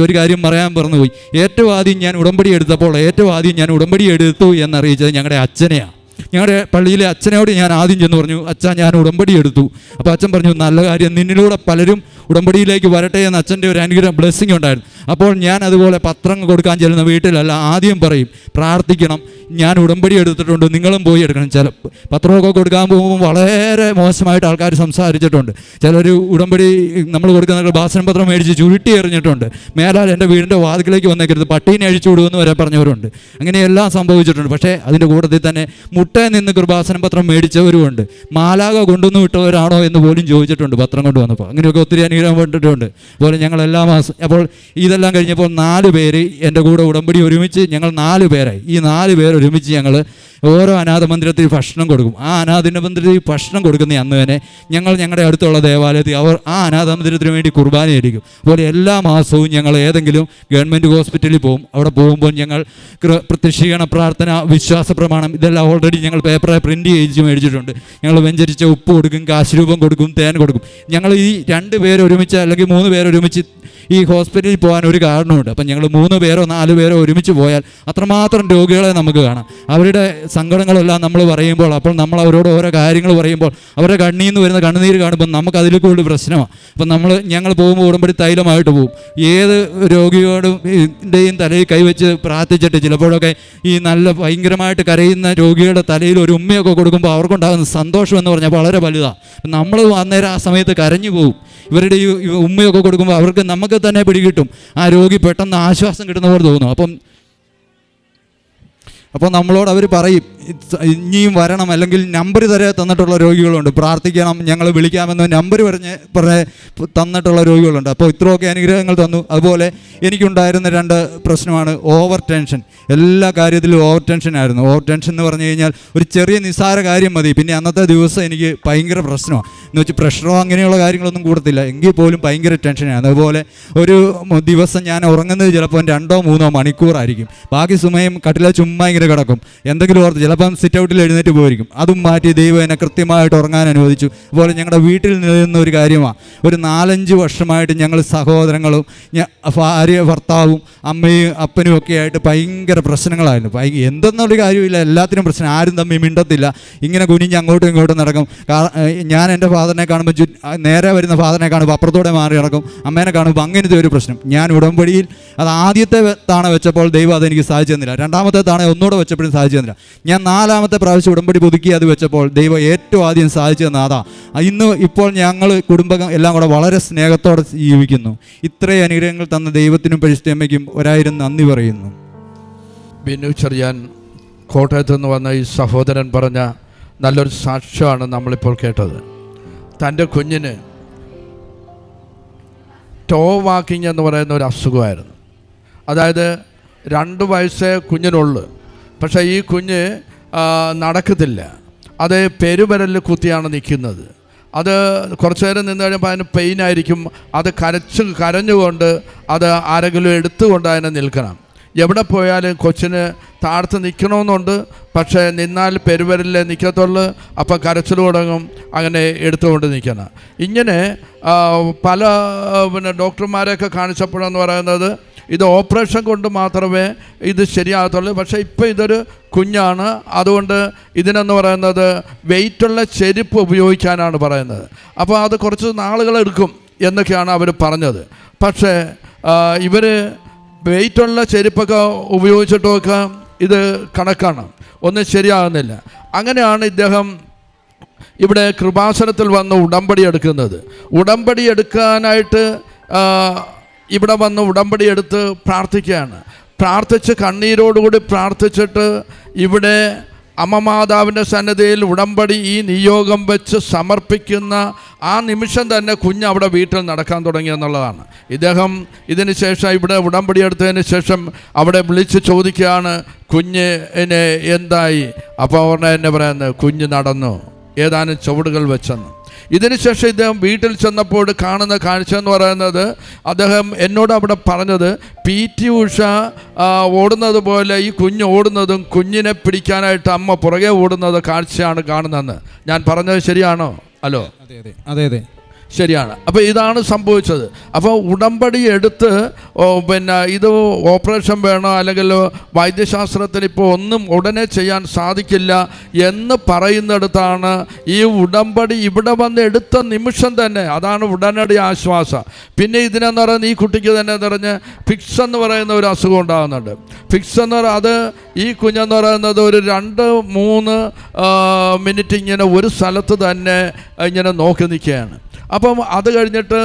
ഒരു കാര്യം പറയാൻ പറഞ്ഞുപോയി. ഏറ്റവും ആദ്യം ഞാൻ ഉടമ്പടി എടുത്തു എന്നറിയിച്ചത് ഞങ്ങളുടെ അച്ഛനെയാണ്. ഞങ്ങളുടെ പള്ളിയിലെ അച്ഛനോട് ഞാൻ ആദ്യം ചെന്ന് പറഞ്ഞു, അച്ഛാ ഞാൻ ഉടമ്പടി എടുത്തു. അപ്പോൾ അച്ഛൻ പറഞ്ഞു, നല്ല കാര്യം, നിന്നിലൂടെ പലരും ഉടമ്പടിയിലേക്ക് വരട്ടെ എന്ന് അച്ഛൻ്റെ ഒരു അനുഗ്രഹം ബ്ലെസ്സിങ് ഉണ്ടായിരുന്നു. അപ്പോൾ ഞാൻ അതുപോലെ പത്രം കൊടുക്കാൻ ചെല്ലുന്ന വീട്ടിലല്ല, ആദ്യം പറയും പ്രാർത്ഥിക്കണം, ഞാൻ ഉടമ്പടി എടുത്തിട്ടുണ്ട്, നിങ്ങളും പോയി എടുക്കണം. ചില പത്രമൊക്കെ കൊടുക്കാൻ പോകുമ്പോൾ വളരെ മോശമായിട്ട് ആൾക്കാർ സംസാരിച്ചിട്ടുണ്ട്. ചിലർ ഉടമ്പടി നമ്മൾ കൊടുക്കുന്ന ഭാഷണം പത്രം മേടിച്ച് ചുരുട്ടി എറിഞ്ഞിട്ടുണ്ട്. മേലാൽ എൻ്റെ വീടിൻ്റെ വാതിക്കലേക്ക് വന്നേക്കരുത്, പട്ടീനെ അഴിച്ചു വിടുമെന്ന് വരെ പറഞ്ഞവരുണ്ട്. അങ്ങനെയെല്ലാം സംഭവിച്ചിട്ടുണ്ട്. പക്ഷേ അതിൻ്റെ കൂട്ടത്തിൽ തന്നെ മുട്ടയിൽ നിന്ന് കൃപാസനം പത്രം മേടിച്ചവരുമുണ്ട്. മാലാക കൊണ്ടുവന്ന് വിട്ടവരാണോ എന്ന് പോലും ചോദിച്ചിട്ടുണ്ട് പത്രം കൊണ്ടുവന്നപ്പോൾ. അങ്ങനെയൊക്കെ ഒത്തിരി അനുഗ്രഹം പെട്ടിട്ടുണ്ട്. അതുപോലെ ഞങ്ങൾ എല്ലാ മാസം, അപ്പോൾ ഇതെല്ലാം കഴിഞ്ഞപ്പോൾ 4 പേര് എൻ്റെ കൂടെ ഉടമ്പടി ഒരുമിച്ച് ഞങ്ങൾ 4 പേരായി. ഈ 4 പേർ ഒരുമിച്ച് ഞങ്ങൾ ഓരോ അനാഥ മന്ദിരത്തിൽ ഭക്ഷണം കൊടുക്കും. ആ അനാഥ മന്ദിരത്തിൽ ഭക്ഷണം കൊടുക്കുന്ന അന്ന് തന്നെ ഞങ്ങൾ ഞങ്ങളുടെ അടുത്തുള്ള ദേവാലയത്തിൽ ആ അനാഥ മന്ദിരത്തിന് വേണ്ടി കുർബാനയായിരിക്കും. അതുപോലെ എല്ലാ മാസവും ഞങ്ങൾ ഏതെങ്കിലും ഗവൺമെൻറ് ഹോസ്പിറ്റലിൽ പോകും. അവിടെ പോകുമ്പോൾ ഞങ്ങൾ പ്രത്യക്ഷീകരണ പ്രാർത്ഥന, വിശ്വാസ പ്രമാണം ഇതെല്ലാം ഓൾറെഡി ഞങ്ങൾ പേപ്പറെ പ്രിൻ്റ് ചെയ്ത് മേടിച്ചിട്ടുണ്ട്. ഞങ്ങൾ വെഞ്ചരിച്ച ഉപ്പ് കൊടുക്കും, കാശ് രൂപം കൊടുക്കും, തേൻ കൊടുക്കും. ഞങ്ങൾ ഈ 2 പേര് ഒരുമിച്ച് അല്ലെങ്കിൽ 3 പേരൊരുമിച്ച് ഈ ഹോസ്പിറ്റലിൽ പോകാൻ ഒരു കാരണമുണ്ട്. അപ്പം ഞങ്ങൾ 3 പേരോ 4 പേരോ ഒരുമിച്ച് പോയാൽ അത്രമാത്രം രോഗികളെ നമുക്ക് കാണാം. അവരുടെ സങ്കടങ്ങളെല്ലാം നമ്മൾ പറയുമ്പോൾ, അപ്പോൾ നമ്മൾ അവരോട് ഓരോ കാര്യങ്ങൾ പറയുമ്പോൾ അവരുടെ കണ്ണിൽ നിന്ന് വരുന്ന കണ്ണുനീര് കാണുമ്പോൾ നമുക്ക് അതിൽ കൂടുതൽ പ്രശ്നമാണ്. അപ്പം ഞങ്ങൾ പോകുമ്പോൾ ഉടമ്പടി തൈലമായിട്ട് പോകും. ഏത് രോഗിയോടും ൻ്റെയും തലയിൽ കൈവച്ച് പ്രാർത്ഥിച്ചിട്ട് ചിലപ്പോഴൊക്കെ ഈ നല്ല ഭയങ്കരമായിട്ട് കരയുന്ന രോഗിയുടെ തലയിൽ ഒരു ഉമ്മയൊക്കെ കൊടുക്കുമ്പോൾ അവർക്കുണ്ടാകുന്ന സന്തോഷം എന്ന് പറഞ്ഞാൽ വളരെ വലുതാണ്. നമ്മൾ അന്നേരം ആ സമയത്ത് കരഞ്ഞു പോകും. ഇവരുടെ ഈ ഉമ്മയൊക്കെ കൊടുക്കുമ്പോൾ അവർക്ക് നമുക്ക് തന്നെ പിടികിട്ടും. ആ രോഗി പെട്ടെന്ന് ആശ്വാസം കിട്ടുന്ന പോലെ തോന്നും. അപ്പോൾ നമ്മളോട് അവർ പറയും ഇനിയും വരണം, അല്ലെങ്കിൽ നമ്പർ തരെ തന്നിട്ടുള്ള രോഗികളുണ്ട്, പ്രാർത്ഥിക്കണം, ഞങ്ങൾ വിളിക്കാമെന്ന് നമ്പർ പറഞ്ഞ് തന്നിട്ടുള്ള രോഗികളുണ്ട്. അപ്പോൾ ഇത്രയൊക്കെ അനുഗ്രഹങ്ങൾ തന്നു. അതുപോലെ എനിക്കുണ്ടായിരുന്ന 2 പ്രശ്നമാണ് ഓവർ ടെൻഷൻ. എല്ലാ കാര്യത്തിലും ഓവർ ടെൻഷനായിരുന്നു. ഓവർ ടെൻഷൻ എന്ന് പറഞ്ഞു കഴിഞ്ഞാൽ ഒരു ചെറിയ നിസ്സാര കാര്യം മതി, പിന്നെ അന്നത്തെ ദിവസം എനിക്ക് ഭയങ്കര പ്രശ്നമാണ്. എന്ന് വെച്ചാൽ പ്രഷറോ അങ്ങനെയുള്ള കാര്യങ്ങളൊന്നും കൂടത്തില്ല, എങ്കിൽ പോലും ഭയങ്കര ടെൻഷനാണ്. അതുപോലെ ഒരു ദിവസം ഞാൻ ഉറങ്ങുന്നത് ചിലപ്പോൾ 2-3 മണിക്കൂറായിരിക്കും. ബാക്കി സമയം കട്ടിലെ ചുമ്മാ ഇങ്ങനെ കിടക്കും. എന്തെങ്കിലും ഓർത്ത് ചിലപ്പം സിറ്റ് ഔട്ടിൽ എഴുന്നേറ്റ് പോയിരിക്കും. അതും മാറ്റി ദൈവം എന്നെ കൃത്യമായിട്ട് ഉറങ്ങാൻ അനുവദിച്ചു. അതുപോലെ ഞങ്ങളുടെ വീട്ടിൽ നിന്ന ഒരു കാര്യമാണ്, ഒരു 4-5 വർഷമായിട്ട് ഞങ്ങൾ സഹോദരങ്ങളും ഭാര്യ ഭർത്താവും അമ്മയും അപ്പനും ഒക്കെ ആയിട്ട് ഭയങ്കര പ്രശ്നങ്ങളായിരുന്നു. എന്തെന്നൊരു കാര്യമില്ല, എല്ലാത്തിനും പ്രശ്നം. ആരും തമ്മിൽ മിണ്ടത്തില്ല, ഇങ്ങനെ കുനിഞ്ഞ് അങ്ങോട്ടും ഇങ്ങോട്ടും നടക്കും. ഞാൻ എൻ്റെ ഫാദറിനെ കാണുമ്പോൾ നേരെ വരുന്ന ഫാദറിനെ കാണുമ്പോൾ അപ്പുറത്തോടെ മാറി നടക്കും, അമ്മേനെ കാണുമ്പോൾ അങ്ങനത്തെ ഒരു പ്രശ്നം. ഞാൻ ഉടമ്പടിയിൽ അത് ആദ്യത്തെ തവണ വെച്ചപ്പോൾ ദൈവം അതെനിക്ക് സാധിച്ചു തന്നില്ല. 2ാമത്തെ തവണ ഒന്നുകൂടെ വെച്ചപ്പോഴും സാധിച്ചു തന്നില്ല. ഞാൻ 4ാമത്തെ പ്രാവശ്യം ഉടമ്പടി പുതുക്കി അത് വെച്ചപ്പോൾ ദൈവം ഏറ്റവും ആദ്യം സാധിച്ചു തന്ന അതാ. ഇപ്പോൾ ഞങ്ങൾ കുടുംബം എല്ലാം കൂടെ വളരെ സ്നേഹത്തോടെ ജീവിക്കുന്നു. ഇത്രയും അനുഗ്രഹങ്ങൾ തന്ന ദൈവത്തിനും പരിശുദ്ധമ്മയ്ക്കും 1000 നന്ദി പറയുന്നു. ബിനു ചെറിയാൻ കോട്ടയത്ത് നിന്ന് വന്ന ഈ സഹോദരൻ പറഞ്ഞ നല്ലൊരു സാക്ഷ്യമാണ് നമ്മളിപ്പോൾ കേട്ടത്. തൻ്റെ കുഞ്ഞിന് ടോ വാക്കിംഗ് എന്ന് പറയുന്ന ഒരു അസുഖമായിരുന്നു. അതായത് 2 വയസ്സേ കുഞ്ഞിനുള്ളൂ. പക്ഷേ ഈ കുഞ്ഞ് നടക്കത്തില്ല. അത് പെരുവിരലിൽ കുത്തിയാണ് നിൽക്കുന്നത്. അത് കുറച്ച് നേരം നിന്ന് കഴിയുമ്പോൾ അതിന് പെയിനായിരിക്കും. അത് കരഞ്ഞുകൊണ്ട് അത് ആരെങ്കിലും എടുത്തുകൊണ്ട് അതിനെ നിൽക്കണം. എവിടെ പോയാലും കൊച്ചിന് താഴ്ത്ത് നിൽക്കണമെന്നുണ്ട്, പക്ഷേ നിന്നാൽ പെരുവിരലിൽ നിൽക്കത്തുള്ളൂ. അപ്പോൾ കരച്ചിൽ തുടങ്ങും, അങ്ങനെ എടുത്തുകൊണ്ട് നിൽക്കണം. ഇങ്ങനെ പല ഡോക്ടർമാരെയൊക്കെ കാണിച്ചപ്പോഴെന്ന് പറയുന്നത് ഇത് ഓപ്പറേഷൻ കൊണ്ട് മാത്രമേ ഇത് ശരിയാകത്തുള്ളൂ. പക്ഷേ ഇപ്പോൾ ഇതൊരു കുഞ്ഞാണ്, അതുകൊണ്ട് ഇതിനെന്ന് പറയുന്നത് വെയിറ്റുള്ള ചെരുപ്പ് ഉപയോഗിക്കാനാണ് പറയുന്നത്. അപ്പോൾ അത് കുറച്ച് നാളുകളെടുക്കും എന്നൊക്കെയാണ് അവർ പറഞ്ഞത്. പക്ഷേ ഇവർ വെയിറ്റുള്ള ചെരുപ്പൊക്കെ ഉപയോഗിച്ചിട്ടൊക്കെ ഇത് കണക്കാണ്, ഒന്നും ശരിയാകുന്നില്ല. അങ്ങനെയാണ് ഇദ്ദേഹം ഇവിടെ കൃപാസനത്തിൽ വന്ന് ഉടമ്പടി എടുക്കുന്നത്. ഉടമ്പടി എടുക്കാനായിട്ട് ഇവിടെ വന്ന് ഉടമ്പടി എടുത്ത് പ്രാർത്ഥിക്കുകയാണ്. പ്രാർത്ഥിച്ച് കണ്ണീരോടുകൂടി പ്രാർത്ഥിച്ചിട്ട് ഇവിടെ അമ്മമാതാവിൻ്റെ സന്നിധിയിൽ ഉടമ്പടി ഈ നിയോഗം വെച്ച് സമർപ്പിക്കുന്ന ആ നിമിഷം തന്നെ കുഞ്ഞ് അവിടെ വീട്ടിൽ നടക്കാൻ തുടങ്ങി എന്നുള്ളതാണ്. ഇദ്ദേഹം ഇതിന് ശേഷം ഇവിടെ ഉടമ്പടി എടുത്തതിന് ശേഷം അവിടെ വിളിച്ച് ചോദിക്കുകയാണ്, കുഞ്ഞിനെ എന്തായി? അപ്പോൾ അവർ എന്നെ പറയുന്നത് കുഞ്ഞ് നടന്നു, ഏതാനും ചുവടുകൾ വെച്ചെന്ന്. ഇതിനുശേഷം ഇദ്ദേഹം വീട്ടിൽ ചെന്നപ്പോൾ കാണുന്ന കാഴ്ച എന്ന് പറയുന്നത്, അദ്ദേഹം എന്നോട് അവിടെ പറഞ്ഞത് PT ഉഷ ഓടുന്നത് പോലെ ഈ കുഞ്ഞ് ഓടുന്നതും കുഞ്ഞിനെ പിടിക്കാനായിട്ട് അമ്മ പുറകെ ഓടുന്നത് കാഴ്ചയാണ് കാണുന്നതെന്ന്. ഞാൻ പറഞ്ഞത് ശരിയാണോ? ഹലോ, അതെ. ശരിയാണ്. അപ്പോൾ ഇതാണ് സംഭവിച്ചത്. അപ്പോൾ ഉടമ്പടി എടുത്ത് പിന്നെ ഇത് ഓപ്പറേഷൻ വേണോ അല്ലെങ്കിൽ വൈദ്യശാസ്ത്രത്തിന് ഇപ്പോൾ ഒന്നും ഉടനെ ചെയ്യാൻ സാധിക്കില്ല എന്ന് പറയുന്നിടത്താണ് ഈ ഉടമ്പടി ഇവിടെ വന്ന് എടുത്ത നിമിഷം തന്നെ, അതാണ് ഉടനടി ആശ്വാസം. പിന്നെ ഇതിനെന്ന് പറയുന്നത് ഈ കുട്ടിക്ക് തന്നെ പറഞ്ഞ് ഫിക്സ് എന്ന് പറയുന്ന ഒരു അസുഖം ഉണ്ടാകുന്നുണ്ട്. ഫിക്സ് എന്ന് പറയുന്നത് അത് ഈ കുഞ്ഞെന്ന് പറയുന്നത് ഒരു 2-3 മിനിറ്റ് ഇങ്ങനെ ഒരു സ്ഥലത്ത് തന്നെ ഇങ്ങനെ നോക്കി നിൽക്കുകയാണ്. അപ്പം അത് കഴിഞ്ഞിട്ട്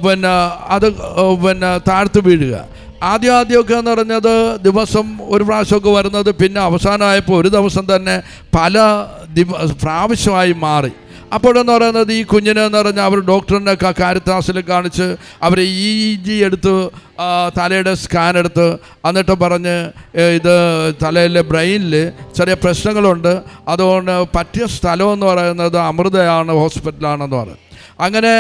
പിന്നെ താഴ്ത്തു വീഴുക. ആദ്യമൊക്കെ എന്ന് പറഞ്ഞത് ദിവസം ഒരു പ്രാവശ്യമൊക്കെ വരുന്നത്, പിന്നെ അവസാനമായപ്പോൾ ഒരു ദിവസം തന്നെ പല പ്രാവശ്യമായി മാറി. അപ്പോഴെന്ന് പറയുന്നത് ഈ കുഞ്ഞിനെന്ന് പറഞ്ഞാൽ അവർ ഡോക്ടറിനെ കാരിത്താസിൽ കാണിച്ച് അവർ EEG എടുത്ത് തലയുടെ സ്കാൻ എടുത്ത് എന്നിട്ട് പറഞ്ഞ് ഇത് തലയിലെ ബ്രെയിനിൽ ചെറിയ പ്രശ്നങ്ങളുണ്ട്, അതുകൊണ്ട് പറ്റിയ സ്ഥലമെന്ന് പറയുന്നത് അമൃതയാണ് ഹോസ്പിറ്റലാണെന്ന് പറയും. അങ്ങനെ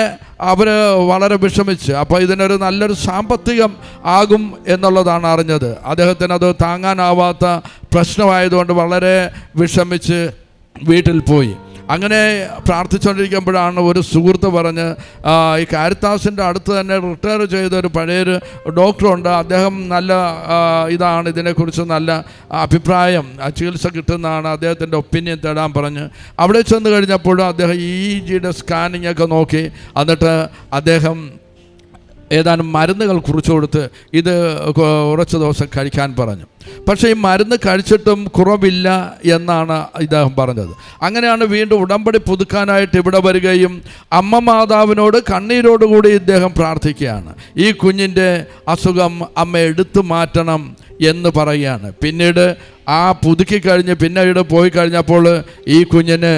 അവർ വളരെ വിഷമിച്ച്, അപ്പോൾ ഇതിനൊരു നല്ലൊരു സാമ്പത്തികം ആകും എന്നുള്ളതാണ് അറിഞ്ഞത്. അദ്ദേഹത്തിന് അത് താങ്ങാനാവാത്ത പ്രശ്നമായതുകൊണ്ട് വളരെ വിഷമിച്ച് വീട്ടിൽ പോയി. അങ്ങനെ പ്രാർത്ഥിച്ചുകൊണ്ടിരിക്കുമ്പോഴാണ് ഒരു സുഹൃത്ത് പറഞ്ഞ്, ഈ കാരിത്താസിൻ്റെ അടുത്ത് തന്നെ റിട്ടയർ ചെയ്തൊരു പഴയൊരു ഡോക്ടറുണ്ട്, അദ്ദേഹം നല്ല ഇതാണ്, ഇതിനെക്കുറിച്ച് നല്ല അഭിപ്രായം, ചികിത്സ കിട്ടുന്നതാണ്, അദ്ദേഹത്തിൻ്റെ ഒപ്പീനിയൻ തേടാൻ പറഞ്ഞ് അവിടെ ചെന്ന് കഴിഞ്ഞപ്പോഴും അദ്ദേഹം EEGയുടെ സ്കാനിങ് ഒക്കെ നോക്കി. എന്നിട്ട് അദ്ദേഹം ഏതാനും മരുന്നുകൾ കുറിച്ച് കൊടുത്ത് ഇത് കുറച്ച് ദിവസം കഴിക്കാൻ പറഞ്ഞു. പക്ഷേ ഈ മരുന്ന് കഴിച്ചിട്ടും കുറവില്ല എന്നാണ് ഇദ്ദേഹം പറഞ്ഞത്. അങ്ങനെയാണ് വീണ്ടും ഉടമ്പടി പുതുക്കാനായിട്ട് ഇവിടെ വരികയും അമ്മ മാതാവിനോട് കണ്ണീരോടുകൂടി ഇദ്ദേഹം പ്രാർത്ഥിക്കുകയാണ്, ഈ കുഞ്ഞിൻ്റെ അസുഖം അമ്മ എടുത്തു മാറ്റണം എന്ന് പറയുകയാണ്. പിന്നീട് ആ പുതുക്കി കഴിഞ്ഞ് പിന്നീട് പോയി കഴിഞ്ഞപ്പോൾ ഈ കുഞ്ഞിന്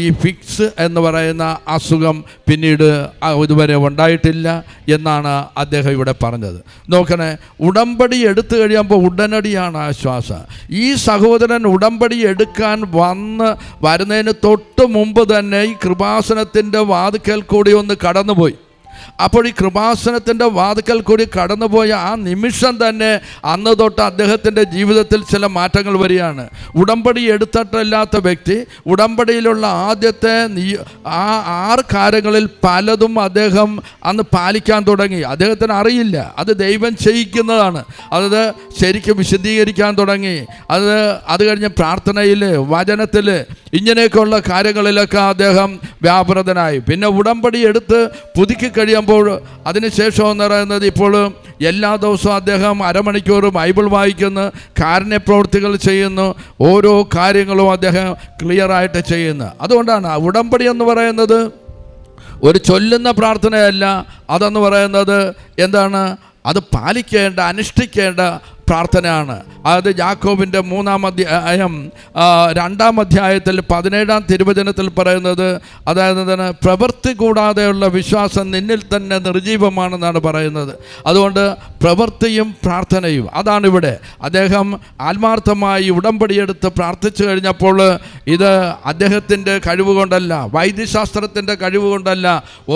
ഈ ഫിക്സ് എന്ന് പറയുന്ന അസുഖം പിന്നീട് ഇതുവരെ ഉണ്ടായിട്ടില്ല എന്നാണ് അദ്ദേഹം ഇവിടെ പറഞ്ഞത്. നോക്കണേ, ഉടമ്പടി എടുത്തു കഴിയുമ്പോൾ ഉടനടിയാണ് ആശ്വാസം. ഈ സഹോദരൻ ഉടമ്പടി എടുക്കാൻ വരുന്നതിന് തൊട്ട് മുമ്പ് തന്നെ ഈ കൃപാസനത്തിൻ്റെ വാതിക്കൽ കൂടി ഒന്ന് കടന്നുപോയി. അപ്പോൾ ഈ കൃപാസനത്തിൻ്റെ വാതിക്കൽ കൂടി കടന്നുപോയ ആ നിമിഷം തന്നെ അന്ന് തൊട്ട് അദ്ദേഹത്തിൻ്റെ ജീവിതത്തിൽ ചില മാറ്റങ്ങൾ വരികയാണ്. ഉടമ്പടി എടുത്തിട്ടില്ലാത്ത വ്യക്തി ഉടമ്പടിയിലുള്ള ആദ്യത്തെ 6 കാര്യങ്ങളിൽ പലതും അദ്ദേഹം അന്ന് പാലിക്കാൻ തുടങ്ങി. അദ്ദേഹത്തിന് അറിയില്ല, അത് ദൈവം ചെയ്യിക്കുന്നതാണ്. അത് ശരിക്കും വിശദീകരിക്കാൻ തുടങ്ങി. അത് കഴിഞ്ഞ് പ്രാർത്ഥനയിൽ, വചനത്തിൽ, ഇങ്ങനെയൊക്കെയുള്ള കാര്യങ്ങളിലൊക്കെ അദ്ദേഹം വ്യാപൃതനായി. പിന്നെ ഉടമ്പടി എടുത്ത് പുതുക്കി കഴിയുമ്പോൾ അതിനുശേഷം എന്ന് പറയുന്നത് ഇപ്പോൾ എല്ലാ ദിവസവും അദ്ദേഹം അരമണിക്കൂർ ബൈബിൾ വായിക്കുന്നു, കാരുണ്യപ്രവൃത്തികൾ ചെയ്യുന്നു, ഓരോ കാര്യങ്ങളും അദ്ദേഹം ക്ലിയറായിട്ട് ചെയ്യുന്നു. അതുകൊണ്ടാണ് ഉടമ്പടി എന്ന് പറയുന്നത് ഒരു ചൊല്ലുന്ന പ്രാർത്ഥനയല്ല. അതെന്ന് പറയുന്നത് എന്താണ്? അത് പാലിക്കേണ്ട, അനുഷ്ഠിക്കേണ്ട പ്രാർത്ഥനയാണ്. അത് യാക്കോബിൻ്റെ 3-ാം അധ്യായം 2-ാം അധ്യായത്തിൽ 17-ാം തിരുവചനത്തിൽ പറയുന്നത്, അതായത് പ്രവൃത്തി കൂടാതെയുള്ള വിശ്വാസം നിന്നിൽ തന്നെ നിർജീവമാണെന്നാണ് പറയുന്നത്. അതുകൊണ്ട് പ്രവൃത്തിയും പ്രാർത്ഥനയും അതാണ് ഇവിടെ. അദ്ദേഹം ആത്മാർത്ഥമായി ഉടമ്പടിയെടുത്ത് പ്രാർത്ഥിച്ചു കഴിഞ്ഞപ്പോൾ ഇത് അദ്ദേഹത്തിൻ്റെ കഴിവ് കൊണ്ടല്ല, വൈദ്യശാസ്ത്രത്തിൻ്റെ കഴിവ് കൊണ്ടല്ല,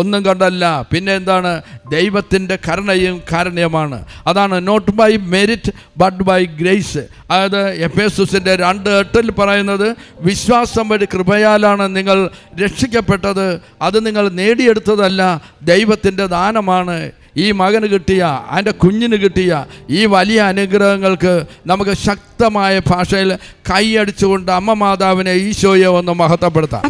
ഒന്നും കൊണ്ടല്ല, പിന്നെ എന്താണ്? ദൈവത്തിൻ്റെ കരുണയും കാരുണ്യമാണ്. അതാണ് not by merit but by grace. അതായത് എഫേസുസിൻ്റെ 2:8 പറയുന്നത്, വിശ്വാസം വഴി കൃപയാലാണ് നിങ്ങൾ രക്ഷിക്കപ്പെട്ടത്, അത് നിങ്ങൾ നേടിയെടുത്തതല്ല, ദൈവത്തിൻ്റെ ദാനമാണ്. ഈ മകന് കിട്ടിയ, എൻ്റെ കുഞ്ഞിന് കിട്ടിയ ഈ വലിയ അനുഗ്രഹങ്ങൾക്ക് നമുക്ക് ശക്തമായ ഭാഷയിൽ കൈയടിച്ചുകൊണ്ട് അമ്മ മാതാവിനെ, ഈശോയെ ഒന്ന് മഹത്വപ്പെടുത്താം.